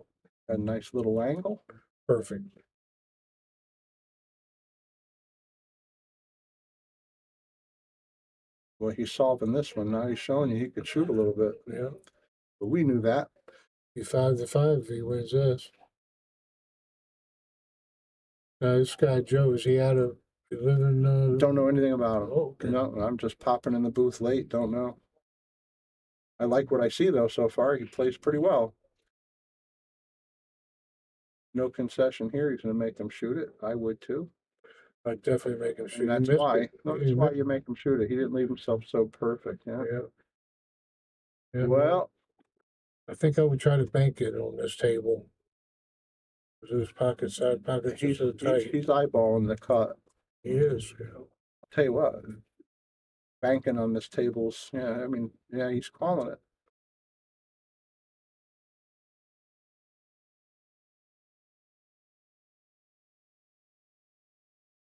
Speaker 6: A nice little angle.
Speaker 1: Perfect.
Speaker 6: Well, he's solving this one. Now he's showing you he could shoot a little bit.
Speaker 1: Yeah.
Speaker 6: But we knew that.
Speaker 1: Be 5-5 if he wins this. Now this guy Joe, is he out of he live in
Speaker 6: Don't know anything about him.
Speaker 1: Oh, okay.
Speaker 6: No, I'm just popping in the booth late. Don't know. I like what I see though so far. He plays pretty well. No concession here. He's going to make him shoot it. I would too.
Speaker 1: I'd definitely make him shoot.
Speaker 6: And
Speaker 1: He
Speaker 6: that's
Speaker 1: missed
Speaker 6: why.
Speaker 1: it.
Speaker 6: No,
Speaker 1: He
Speaker 6: that's why
Speaker 1: missed-
Speaker 6: you make him shoot it. He didn't leave himself so perfect. Yeah.
Speaker 1: Yeah. Yeah,
Speaker 6: Well,
Speaker 1: I think I would try to bank it on this table. Because his side pockets are
Speaker 6: he's,
Speaker 1: so
Speaker 6: he's,
Speaker 1: tight.
Speaker 6: he's eyeballing the cut.
Speaker 1: He is.
Speaker 6: I'll tell you what, banking on this table's, yeah, I mean, yeah, he's calling it.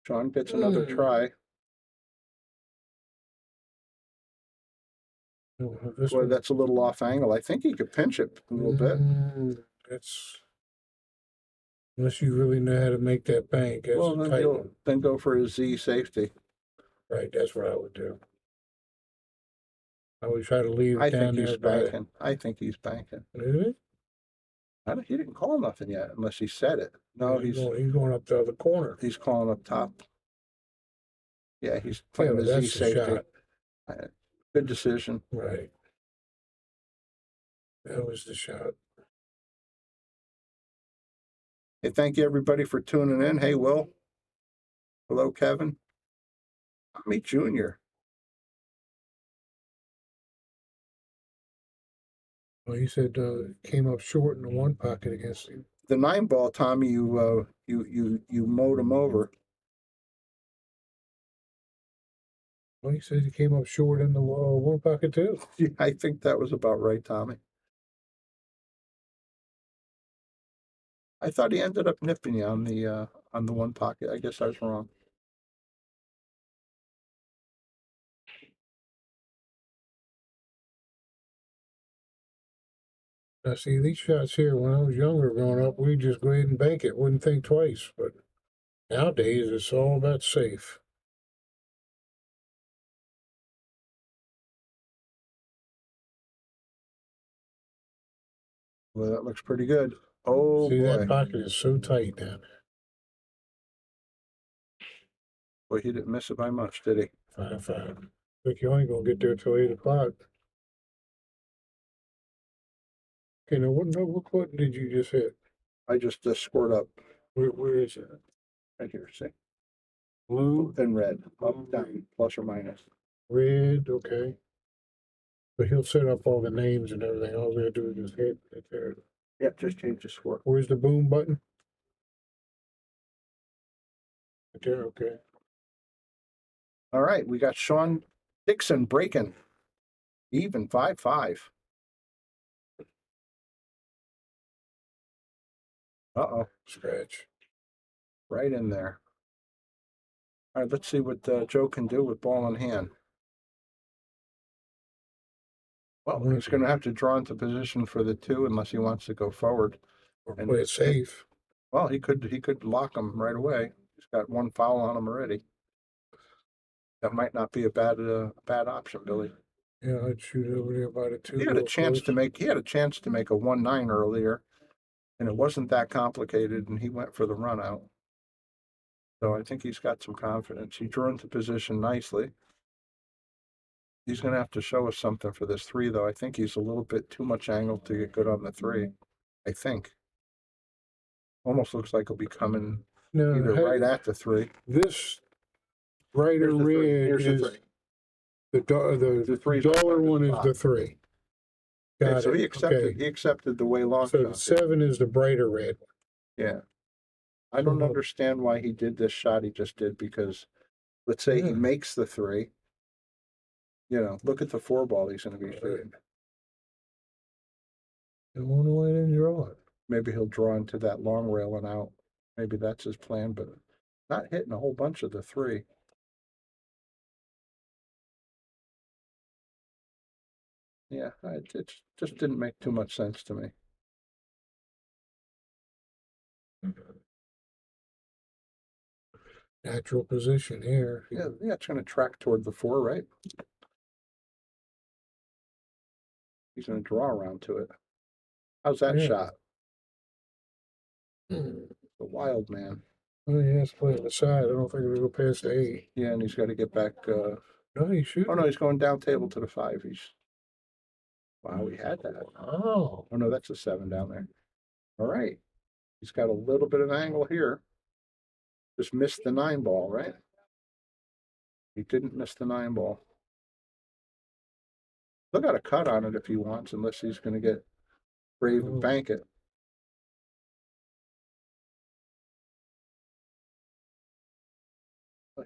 Speaker 6: Shawn gets another try.
Speaker 1: This
Speaker 6: Boy,
Speaker 1: one,
Speaker 6: that's a little off angle. I think he could pinch it a little bit.
Speaker 1: That's unless you really know how to make that bank. That's
Speaker 6: Well,
Speaker 1: a
Speaker 6: then
Speaker 1: tight
Speaker 6: he'll
Speaker 1: one.
Speaker 6: then go for his Z safety.
Speaker 1: Right, that's what I would do. I would try to leave it
Speaker 6: I
Speaker 1: down
Speaker 6: think he's
Speaker 1: there by
Speaker 6: banking. I think he's banking.
Speaker 1: Really?
Speaker 6: He didn't call nothing yet, unless he said it. No,
Speaker 1: he's going up the other corner.
Speaker 6: he's calling up top. Yeah, he's
Speaker 1: Yeah,
Speaker 6: playing
Speaker 1: but
Speaker 6: the Z
Speaker 1: that's the
Speaker 6: safety.
Speaker 1: shot.
Speaker 6: Good decision.
Speaker 1: Right. That was the shot.
Speaker 6: Hey, thank you everybody for tuning in. Hey, Will. Hello, Kevin. Tommy Jr.
Speaker 1: Well, he said came up short in the one pocket against him.
Speaker 6: The 9 ball, Tommy, you mowed him over.
Speaker 1: Well, he said he came up short in the one pocket too.
Speaker 6: I think that was about right, Tommy. I thought he ended up nipping you on the one pocket. I guess I was wrong.
Speaker 1: Now, see, these shots here, when I was younger growing up, we'd just go ahead and bank it, wouldn't think twice. But nowadays, it's all about safe.
Speaker 6: Well, that looks pretty good. Oh,
Speaker 1: See,
Speaker 6: boy.
Speaker 1: that pocket is so tight down
Speaker 6: Boy, he didn't miss it by much, did he?
Speaker 1: there. 5-5. Look, you ain't gonna get there till 8 o'clock. Okay, now what button did you just hit?
Speaker 6: I just scored up
Speaker 1: Where is it?
Speaker 6: right here, see?
Speaker 1: Blue,
Speaker 6: And red, up, down, plus or minus.
Speaker 1: red, okay. But he'll set up all the names and everything. All we gotta do is just hit it there.
Speaker 6: Yeah, just change the score.
Speaker 1: Where's the boom button? Right there, okay.
Speaker 6: All right, we got Shawn Dickson breaking. Even 5-5. Uh-oh,
Speaker 1: Scratch.
Speaker 6: right in there. All right, let's see what Joe can do with ball in hand. Well, he's going to have to draw into position for the 2 unless he wants to go forward.
Speaker 1: Or
Speaker 6: And
Speaker 1: play it safe.
Speaker 6: Well, he could lock him right away. He's got 1 foul on him already. That might not be a bad option, Billy.
Speaker 1: Yeah, I'd shoot over there by the 2.
Speaker 6: He had a
Speaker 1: real
Speaker 6: chance
Speaker 1: close.
Speaker 6: to make a 1-9 earlier, and it wasn't that complicated, and he went for the run out. So I think he's got some confidence. He drew into position nicely. He's going to have to show us something for this 3, though. I think he's a little bit too much angled to get good on the 3. I think. Almost looks like he'll be coming
Speaker 1: No,
Speaker 6: either right at the 3.
Speaker 1: this brighter
Speaker 6: Here's the 3.
Speaker 1: red
Speaker 6: Here's the
Speaker 1: is
Speaker 6: 3.
Speaker 1: the
Speaker 6: three's
Speaker 1: duller
Speaker 6: on
Speaker 1: one is
Speaker 6: top.
Speaker 1: the 3.
Speaker 6: Okay,
Speaker 1: Got
Speaker 6: so
Speaker 1: it.
Speaker 6: he accepted.
Speaker 1: Okay.
Speaker 6: He accepted the way long
Speaker 1: So the
Speaker 6: shot.
Speaker 1: 7 is the brighter red.
Speaker 6: Yeah. I don't
Speaker 1: Mhm.
Speaker 6: understand why he did this shot he just did, because let's say he
Speaker 1: Yeah.
Speaker 6: makes the 3. Look at the 4 ball he's going to be
Speaker 1: Right.
Speaker 6: shooting.
Speaker 1: I wonder why I didn't draw it.
Speaker 6: Maybe he'll draw into that long rail and out. Maybe that's his plan, but not hitting a whole bunch of the 3. Yeah, it just didn't make too much sense to me.
Speaker 1: Natural position here.
Speaker 6: Yeah, it's going to track toward the 4, right? He's going to draw around to it. How's that
Speaker 1: Yeah.
Speaker 6: shot?
Speaker 1: Hmm.
Speaker 6: The wild man.
Speaker 1: Oh, yeah, it's playing the side. I don't think it'll go past the 8.
Speaker 6: Yeah, and he's got to get back.
Speaker 1: No, he should.
Speaker 6: Oh, no, he's going down table to the 5. Wow, we had that.
Speaker 1: Oh.
Speaker 6: Oh, no, that's a 7 down there. All right. He's got a little bit of angle here. Just missed the 9 ball, right? He didn't miss the 9 ball. He'll got a cut on it if he wants, unless he's going to get brave and bank it.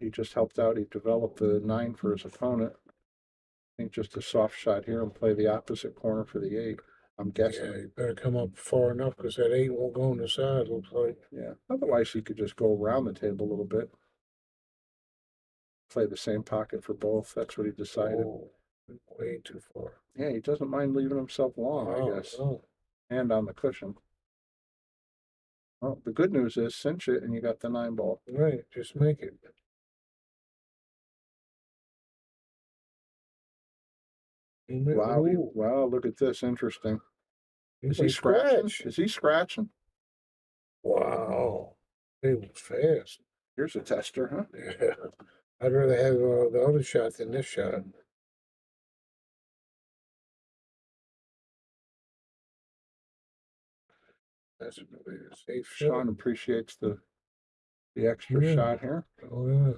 Speaker 6: He just helped out. He developed the 9 for his opponent. I think just a soft shot here and play the opposite corner for the 8. I'm guessing.
Speaker 1: Yeah, you better come up far enough because that 8 won't go on the side, looks like.
Speaker 6: Yeah. Otherwise, he could just go around the table a little bit. Play the same pocket for both. That's what he decided.
Speaker 1: Oh, way too far.
Speaker 6: Yeah, he doesn't mind leaving himself long,
Speaker 1: Oh,
Speaker 6: I guess.
Speaker 1: oh.
Speaker 6: And on the cushion. Well, the good news is cinch it and you got the 9 ball.
Speaker 1: Right, just make it.
Speaker 6: Wow,
Speaker 1: Ooh,
Speaker 6: wow, look at this. Interesting. Is
Speaker 1: he
Speaker 6: he scratching?
Speaker 1: scratch.
Speaker 6: Is he scratching?
Speaker 1: Wow. It was fast.
Speaker 6: Here's a tester, huh?
Speaker 1: Yeah. I'd rather have the other shot than this shot. That's a safe shot.
Speaker 6: Shawn appreciates the extra
Speaker 1: Yeah.
Speaker 6: shot here.
Speaker 1: Oh, yeah.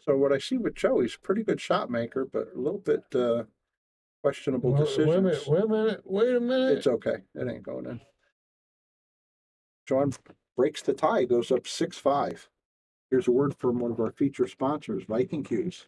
Speaker 6: So what I see with Joe, he's a pretty good shot maker, but a little bit questionable
Speaker 1: Well,
Speaker 6: decisions.
Speaker 1: wait a minute.
Speaker 6: It's okay. It ain't going in. Shawn breaks the tie, goes up 6-5. Here's a word from one of our feature sponsors, Viking Cues.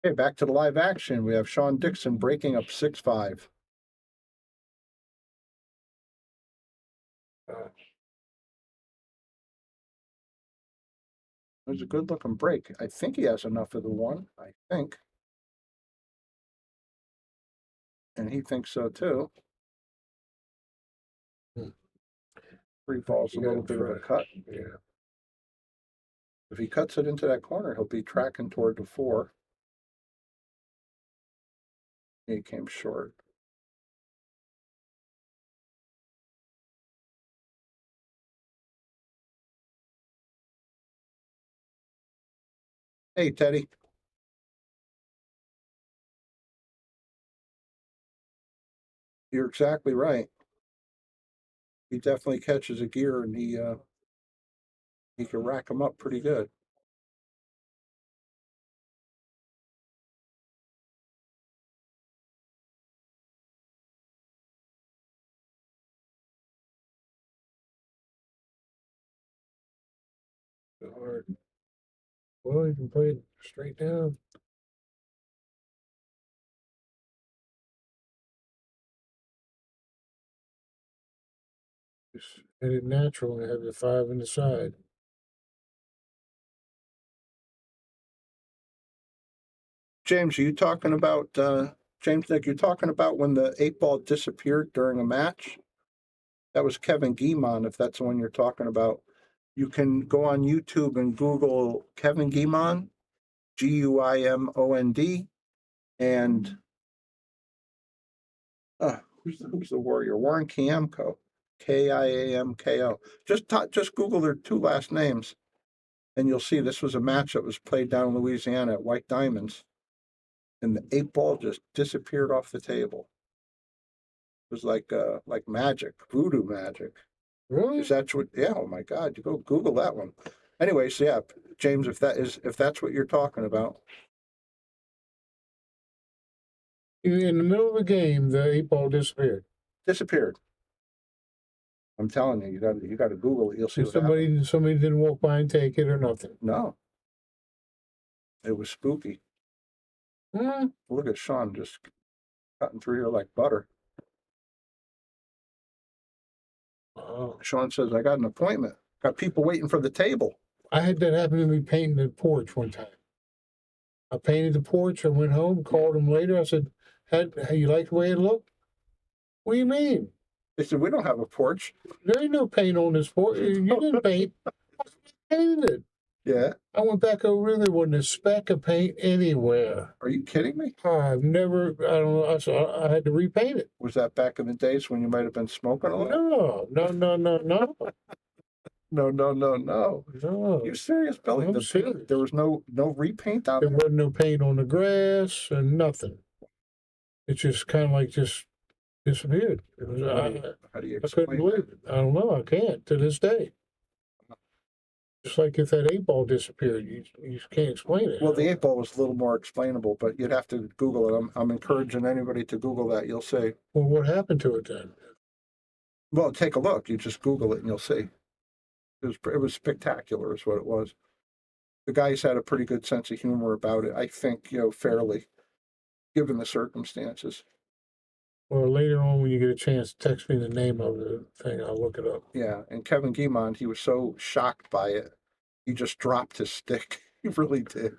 Speaker 6: Okay, back to the live action. We have Shawn Dickson breaking up 6-5. It was a good looking break. I think he has enough of the one. I think. And he thinks so too. Free ball's a little bit of a cut.
Speaker 1: Yeah.
Speaker 6: If he cuts it into that corner, he'll be tracking toward the 4. He came short. Hey, Teddy. You're exactly right. He definitely catches a gear, and he can rack him up pretty good.
Speaker 1: Hard. Well, you can play it straight down. Just hit it natural and have the 5 in the side.
Speaker 6: James, are you talking about James Nick? You're talking about when the 8-ball disappeared during a match? That was Kevin Guimond, if that's the one you're talking about. You can go on YouTube and Google Kevin Guimond, Guimond, and who's the warrior? Warren Kiamko, Kiamko. Just Google their 2 last names, and you'll see this was a match that was played down in Louisiana at White Diamonds, and the 8-ball just disappeared off the table. It was like magic, voodoo magic.
Speaker 1: Really?
Speaker 6: Is that what? Yeah. Oh my God! You go Google that one. Anyways, yeah, James, if that's what you're talking about.
Speaker 1: In the middle of the game, the 8-ball disappeared.
Speaker 6: Disappeared. I'm telling you, you got to Google it. You'll see what happened.
Speaker 1: Somebody didn't walk by and take it or nothing.
Speaker 6: No, it was spooky.
Speaker 1: Hmm.
Speaker 6: Look at Shawn just cutting through here like butter.
Speaker 1: Wow.
Speaker 6: Shawn says, "I got an appointment. Got people waiting for the table."
Speaker 1: I had that happen to me painting the porch one time. I painted the porch. I went home, called him later. I said, "How you like the way it looked?" What do you mean?
Speaker 6: They said, "We don't have a porch."
Speaker 1: There ain't no paint on this porch. You didn't paint. I painted it.
Speaker 6: Yeah.
Speaker 1: I went back over there. There wasn't a speck of paint anywhere.
Speaker 6: Are you kidding me?
Speaker 1: I've never. I don't know. I had to repaint it.
Speaker 6: Was that back in the days when you might have been smoking a little?
Speaker 1: No.
Speaker 6: No. You serious, Billy?
Speaker 1: I'm serious.
Speaker 6: There was no repaint out
Speaker 1: There
Speaker 6: there?
Speaker 1: wasn't no paint on the grass and nothing. It just kind of like just disappeared. It was,
Speaker 6: How do you
Speaker 1: I couldn't
Speaker 6: explain
Speaker 1: believe it. I don't know. I can't to this day. Just like if that 8-ball disappeared, you can't explain it.
Speaker 6: Well, the 8-ball was a little more explainable, but you'd have to Google it. I'm encouraging anybody to Google that. You'll see.
Speaker 1: Well, what happened to it then?
Speaker 6: Well, take a look. You just Google it and you'll see. It was spectacular, is what it was. The guys had a pretty good sense of humor about it. I think, fairly, given the circumstances.
Speaker 1: Well, later on, when you get a chance, text me the name of the thing. I'll look it up.
Speaker 6: Yeah, and Kevin Guimond, he was so shocked by it, he just dropped his stick. He really did.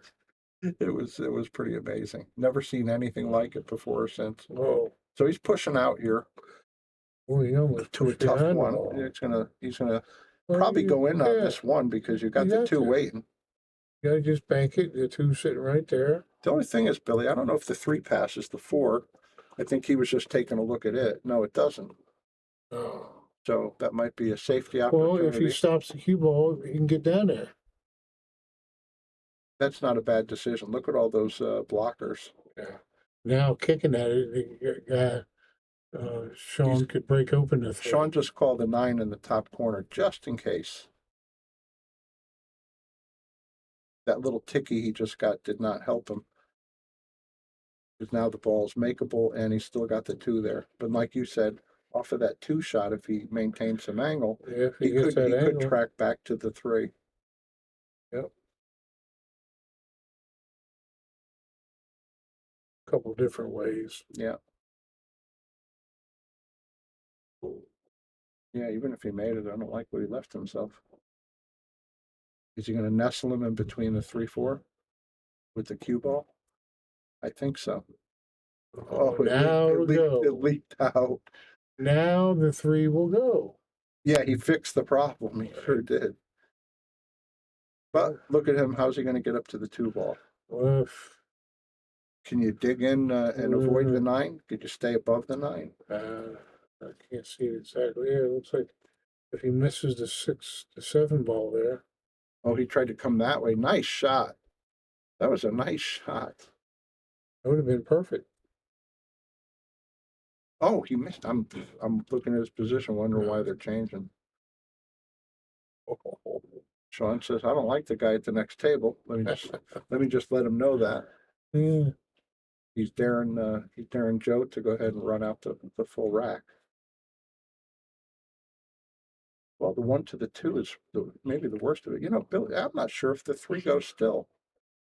Speaker 6: It was pretty amazing. Never seen anything like it before or since.
Speaker 1: Oh,
Speaker 6: So he's pushing out here
Speaker 1: boy, he almost
Speaker 6: to a
Speaker 1: pushed
Speaker 6: tough
Speaker 1: behind the
Speaker 6: one.
Speaker 1: ball.
Speaker 6: He's gonna
Speaker 1: Well,
Speaker 6: probably go in on
Speaker 1: yeah,
Speaker 6: this one because you got
Speaker 1: You
Speaker 6: the
Speaker 1: got
Speaker 6: 2
Speaker 1: to.
Speaker 6: waiting.
Speaker 1: You gotta just bank it. The 2 sitting right there.
Speaker 6: The only thing is, Billy, I don't know if the 3 passes the 4. I think he was just taking a look at it. No, it doesn't.
Speaker 1: Oh.
Speaker 6: So that might be a safety
Speaker 1: Well,
Speaker 6: opportunity.
Speaker 1: if he stops the cue ball, he can get down there.
Speaker 6: That's not a bad decision. Look at all those blockers.
Speaker 1: Yeah. Now kicking at it, Shawn could break open the 3.
Speaker 6: Shawn just called a 9 in the top corner just in case. That little ticky he just got did not help him. Because now the ball's makeable and he's still got the 2 there. But like you said, off of that 2 shot, if he maintains some angle,
Speaker 1: Yeah, if
Speaker 6: he
Speaker 1: gets that
Speaker 6: could
Speaker 1: angle.
Speaker 6: track back to the 3.
Speaker 1: Yep. couple different ways.
Speaker 6: Yeah. Yeah, even if he made it, I don't like what he left himself. Is he going to nestle him in between the 3-4 with the cue ball? I think so.
Speaker 1: Oh, now it'll go.
Speaker 6: It leaked out.
Speaker 1: Now the 3 will go.
Speaker 6: Yeah, he fixed the problem. He sure did. But look at him. How's he going to get up to the 2 ball?
Speaker 1: Well,
Speaker 6: Can you dig in and avoid the 9? Could you stay above the 9?
Speaker 1: I can't see it exactly. Yeah, it looks like if he misses the 6, the 7 ball there.
Speaker 6: Oh, he tried to come that way. Nice shot. That was a nice shot.
Speaker 1: That would have been perfect.
Speaker 6: Oh, he missed. I'm looking at his position, wondering why they're changing. Shawn says, "I don't like the guy at the next table. Let me just let him know that."
Speaker 1: Yeah.
Speaker 6: He's daring Joe to go ahead and run out the full rack. Well, the 1 to the 2 is maybe the worst of it. You know, Billy, I'm not sure if the 3 goes still.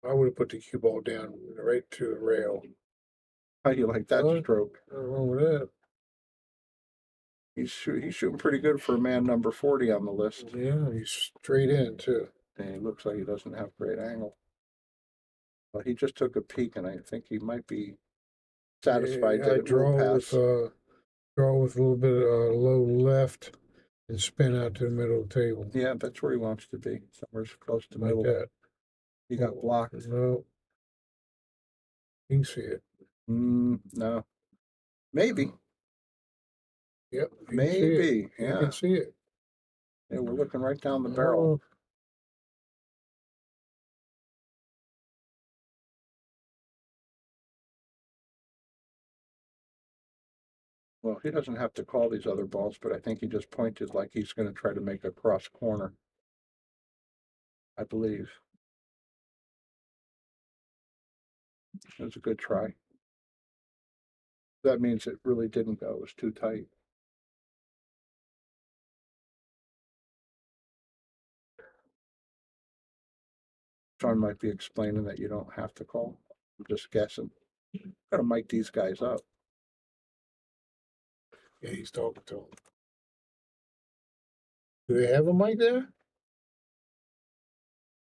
Speaker 1: I would have put the cue ball down right to the rail.
Speaker 6: How do you like that stroke?
Speaker 1: Nothing wrong with that.
Speaker 6: He's shooting pretty good for a man number 40 on the list.
Speaker 1: Yeah, he's straight in too.
Speaker 6: And he looks like he doesn't have great angle. But he just took a peek, and I think he might be satisfied
Speaker 1: Yeah,
Speaker 6: that
Speaker 1: I
Speaker 6: it will pass.
Speaker 1: draw with a little bit of low left and spin out to the middle of the table.
Speaker 6: Yeah, that's where he wants to be, somewhere close to
Speaker 1: Like
Speaker 6: middle.
Speaker 1: that.
Speaker 6: He got blocked.
Speaker 1: No. You can see it.
Speaker 6: No. Maybe.
Speaker 1: Yep.
Speaker 6: Maybe.
Speaker 1: You
Speaker 6: Yeah.
Speaker 1: can see it.
Speaker 6: Yeah, we're looking right down the barrel.
Speaker 1: Oh,
Speaker 6: Well, he doesn't have to call these other balls, but I think he just pointed like he's going to try to make a cross corner. I believe. It was a good try. That means it really didn't go. It was too tight. Shawn might be explaining that you don't have to call. I'm just guessing. Gotta mic these guys up.
Speaker 1: yeah, he's talking to him. Do they have a mic there?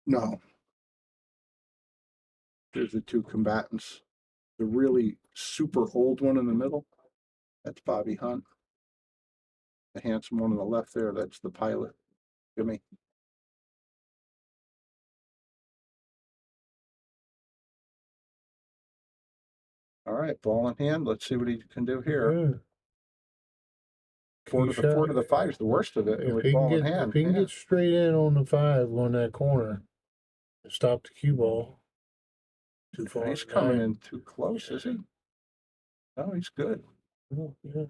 Speaker 6: No. There's the 2 combatants. The really super old one in the middle, that's Bobby Hunt. The handsome one on the left there, that's the pilot, Jimmy. All right, ball in hand. Let's see what he can do here.
Speaker 1: Yeah.
Speaker 6: 4 to the 5 is the worst of it.
Speaker 1: If
Speaker 6: With
Speaker 1: he can
Speaker 6: ball in
Speaker 1: get,
Speaker 6: hand.
Speaker 1: if he can get straight in on the 5 on that corner and stop the cue ball. Too far.
Speaker 6: He's coming in too close, is he? No, he's good.
Speaker 1: Yeah.
Speaker 6: I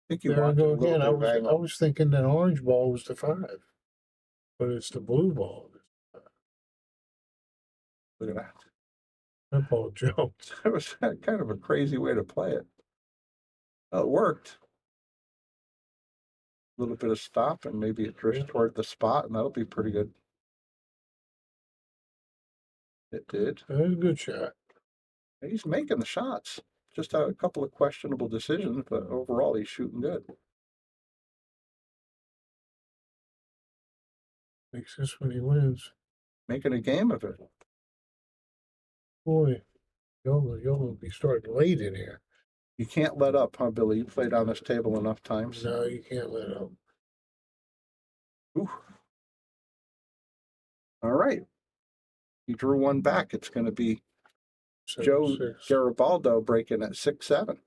Speaker 6: think you
Speaker 1: There I
Speaker 6: want a
Speaker 1: go
Speaker 6: little
Speaker 1: again.
Speaker 6: bit of
Speaker 1: I
Speaker 6: angle.
Speaker 1: was thinking that orange ball was the 5, but it's the blue ball.
Speaker 6: Look at that.
Speaker 1: That ball jumped.
Speaker 6: It was kind of a crazy way to play it. Well, it worked. A little bit of stop, and maybe it drifts toward the spot, and that'll be pretty good. It did.
Speaker 1: That was a good shot.
Speaker 6: He's making the shots. Just a couple of questionable decisions, but overall he's shooting good.
Speaker 1: Makes this when he wins.
Speaker 6: Making a game of it.
Speaker 1: Boy, you'll be starting late in here.
Speaker 6: You can't let up, huh, Billy? You played on this table enough times.
Speaker 1: No, you can't let up.
Speaker 6: Ooh. All right. He drew one back. It's going to be Joe
Speaker 1: 7-6.
Speaker 6: Girbaldo breaking at 6-7.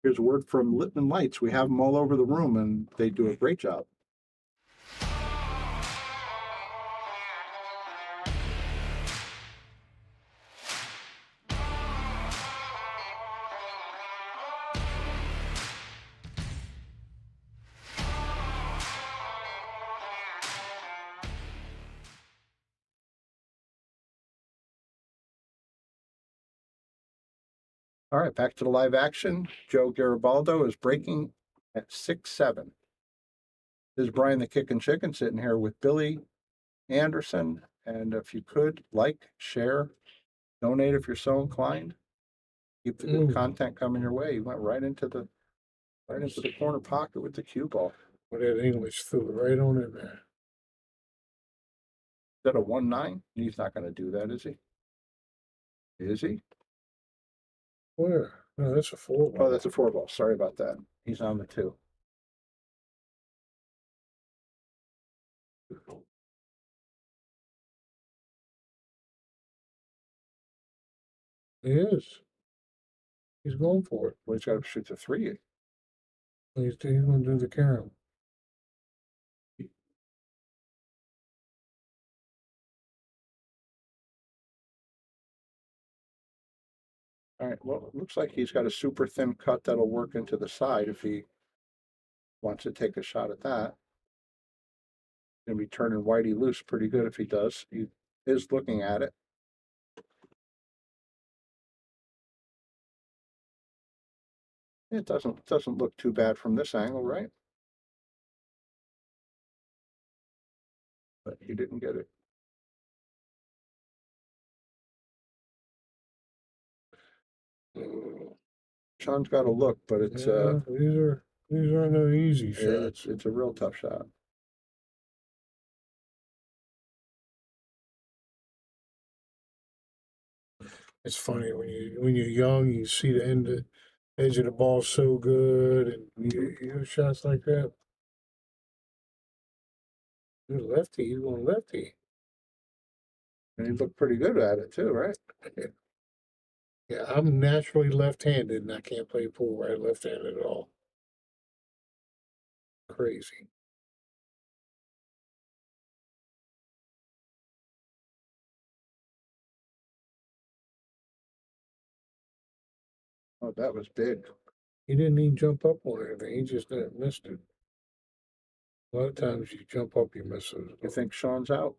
Speaker 6: Here's a word from Littman Lights. We have them all over the room, and they do a great job. All right, back to the live action. Joe Girbaldo is breaking at 6-7. This is Brian the Kickin' Chicken sitting here with Billy Anderson. And if you could, like, share, donate if you're so inclined. Keep the good
Speaker 1: Mm.
Speaker 6: content coming your way. He went right into the corner pocket with the cue ball.
Speaker 1: With that English threw it right on in there.
Speaker 6: Is that a 1-9? He's not going to do that, is he? Is he?
Speaker 1: Where? No, that's a 4
Speaker 6: Oh,
Speaker 1: ball.
Speaker 6: that's a 4 ball. Sorry about that. He's on the 2.
Speaker 1: He is. He's going for it.
Speaker 6: Well, he's got to shoot the 3.
Speaker 1: He's going to do the carom.
Speaker 6: All right. Well, it looks like he's got a super thin cut that'll work into the side if he wants to take a shot at that. Going to be turning Whitey loose pretty good if he does. He is looking at it. It doesn't look too bad from this angle, right? But he didn't get it. Shawn's got a look, but it's
Speaker 1: these are no easy shots.
Speaker 6: it's a real tough shot.
Speaker 1: It's funny when you're young, you see the edge of the ball so good, and you have shots like that. You're lefty, he's going lefty.
Speaker 6: And he looked pretty good at it too, right?
Speaker 1: Yeah, I'm naturally left-handed, and I can't play pool right left-handed at all. Crazy.
Speaker 6: Oh, that was big.
Speaker 1: He didn't even jump up on anything. He just missed it. A lot of times you jump up, you miss it.
Speaker 6: You think Shawn's out?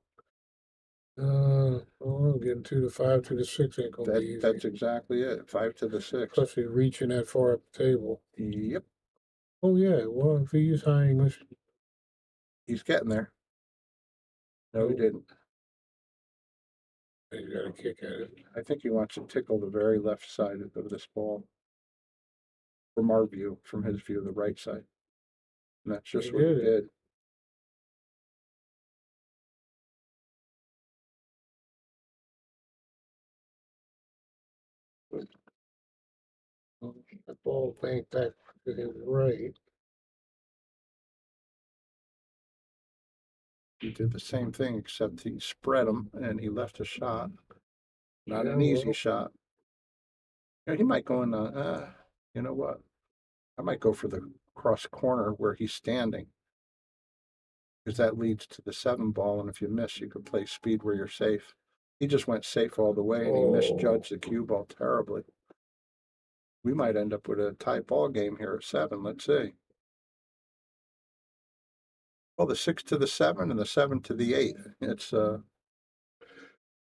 Speaker 1: Getting 2 to 5 to the 6 ain't gonna be easy.
Speaker 6: That's exactly it. 5 to the 6.
Speaker 1: Plus, he's reaching that far up the table.
Speaker 6: Yep.
Speaker 1: Oh yeah. Well, if he used high English,
Speaker 6: He's getting there. No, he didn't.
Speaker 1: he's got a kick at it.
Speaker 6: I think he wants to tickle the very left side of this ball. From our view, from his view, the right side. And that's just
Speaker 1: He
Speaker 6: what he
Speaker 1: did it.
Speaker 6: did.
Speaker 1: The ball banked back to his right.
Speaker 6: He did the same thing, except he spread him and he left a shot. Not
Speaker 1: Yeah,
Speaker 6: an easy
Speaker 1: well.
Speaker 6: shot. You know, he might go in you know what? I might go for the cross corner where he's standing. Because that leads to the 7 ball, and if you miss, you could play speed where you're safe. He just went safe all the way, and he misjudged the cue ball terribly. We might end up with a tie ball game here at 7. Let's see. Well, the 6 to the 7 and the 7 to the 8. It's
Speaker 1: His own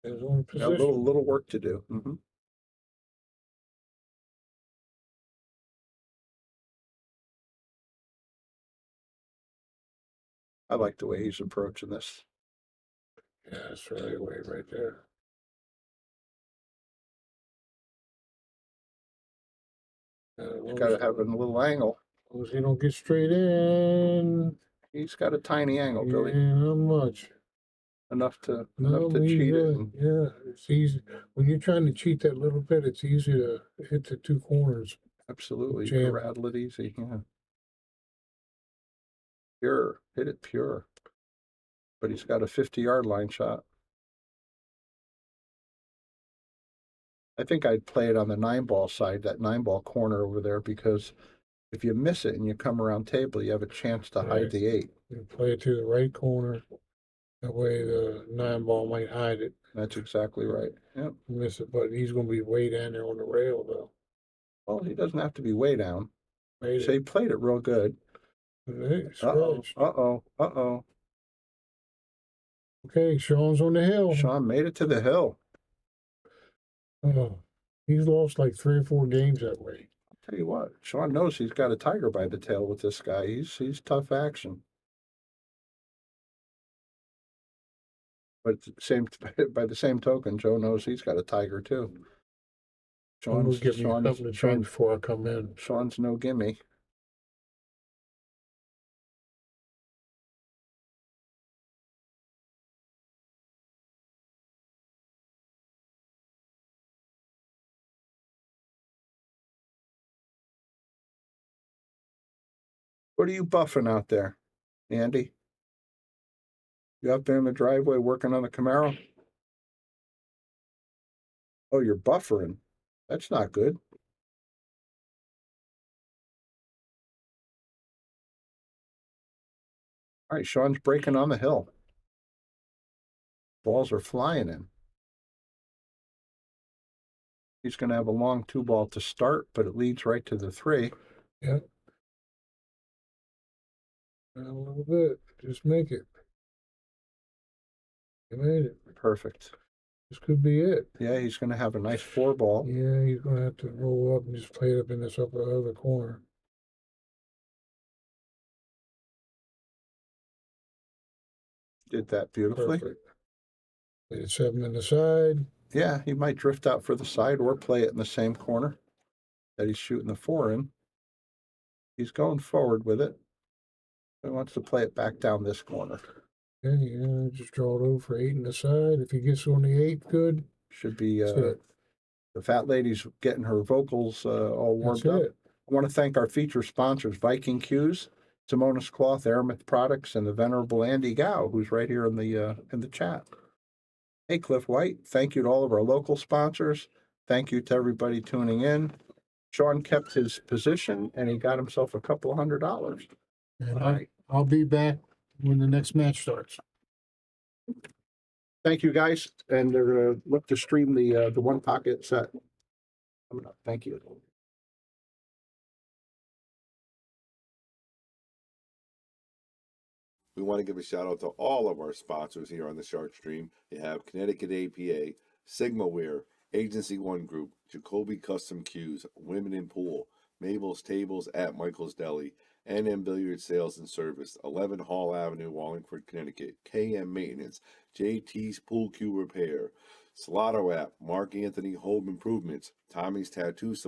Speaker 6: got a
Speaker 1: position.
Speaker 6: little work to do. I like the way he's approaching this.
Speaker 1: Yeah, that's right away right there.
Speaker 6: He's got to have a little angle.
Speaker 1: As long as he don't get straight in.
Speaker 6: He's got a tiny angle, Billy.
Speaker 1: Yeah, not much.
Speaker 6: Enough to
Speaker 1: he's
Speaker 6: cheat
Speaker 1: good.
Speaker 6: it.
Speaker 1: Yeah, it's easy. When you're trying to cheat that little bit, it's easy to hit the 2 corners.
Speaker 6: Absolutely. You
Speaker 1: Jam.
Speaker 6: can rattle it easy. Yeah. Pure. Hit it pure. But he's got a 50-yard line shot. I think I'd play it on the 9 ball side, that 9 ball corner over there, because if you miss it and you come around table, you have a chance to hide the 8.
Speaker 1: You play it to the right corner. That way the 9 ball might hide it.
Speaker 6: That's exactly right. Yep.
Speaker 1: Miss it, but he's going to be way down there on the rail, though.
Speaker 6: Well, he doesn't have to be way down.
Speaker 1: Made
Speaker 6: So he played it real good.
Speaker 1: Hey,
Speaker 6: Uh-oh.
Speaker 1: scratched.
Speaker 6: Uh-oh.
Speaker 1: Okay, Shawn's on the hill.
Speaker 6: Shawn made it to the hill.
Speaker 1: Oh, he's lost like 3 or 4 games that way.
Speaker 6: I'll tell you what, Shawn knows he's got a tiger by the tail with this guy. He's tough action. But by the same token, Joe knows he's got a tiger too.
Speaker 1: Sean will give me something to drink before I come in.
Speaker 6: Sean's no gimme. What are you buffing out there, Andy? You out there in the driveway working on the Camaro? Oh, you're buffering. That's not good. All right, Sean's breaking on the hill. Balls are flying in. He's going to have a long 2-ball to start, but it leads right to the 3.
Speaker 1: Yeah. A little bit. Just make it. You made it.
Speaker 6: Perfect.
Speaker 1: This could be it.
Speaker 6: Yeah, he's going to have a nice 4-ball.
Speaker 1: Yeah, he's going to have to roll up and just play it up in this other corner.
Speaker 6: Did that beautifully.
Speaker 1: Perfect. Play it 7 in the side.
Speaker 6: Yeah, he might drift out for the side or play it in the same corner that he's shooting the 4 in. He's going forward with it. He wants to play it back down this corner.
Speaker 1: Okay, yeah, just draw it over for 8 in the side. If he gets on the 8, good.
Speaker 6: Should be
Speaker 1: That's it.
Speaker 6: the fat lady's getting her vocals all warmed
Speaker 1: That's
Speaker 6: up.
Speaker 1: it.
Speaker 6: I want to thank our feature sponsors, Viking Cues, Simonis Cloth, Aramith Products, and the venerable Andy Gow, who's right here in the chat. Hey, Cliff White, thank you to all of our local sponsors. Thank you to everybody tuning in. Shawn kept his position, and he got himself a couple of $100.
Speaker 1: And
Speaker 6: All right.
Speaker 1: I'll be back when the next match starts.
Speaker 6: Thank you, guys, and they're going to look to stream the one pocket set coming up. Thank you.
Speaker 7: We want to give a shout out to all of our sponsors here on the Shark Stream. You have Connecticut APA, Sigma Wear, Agency One Group, Jacoby Custom Cues, Women in Pool, Mabel's Tables at Michael's Deli, NM Billiard Sales and Service, 11 Hall Avenue, Wallingford, Connecticut, KM Maintenance, JT's Pool Cue Repair, Salado App, Mark Anthony Home Improvements, Tommy's Tattoo Supply.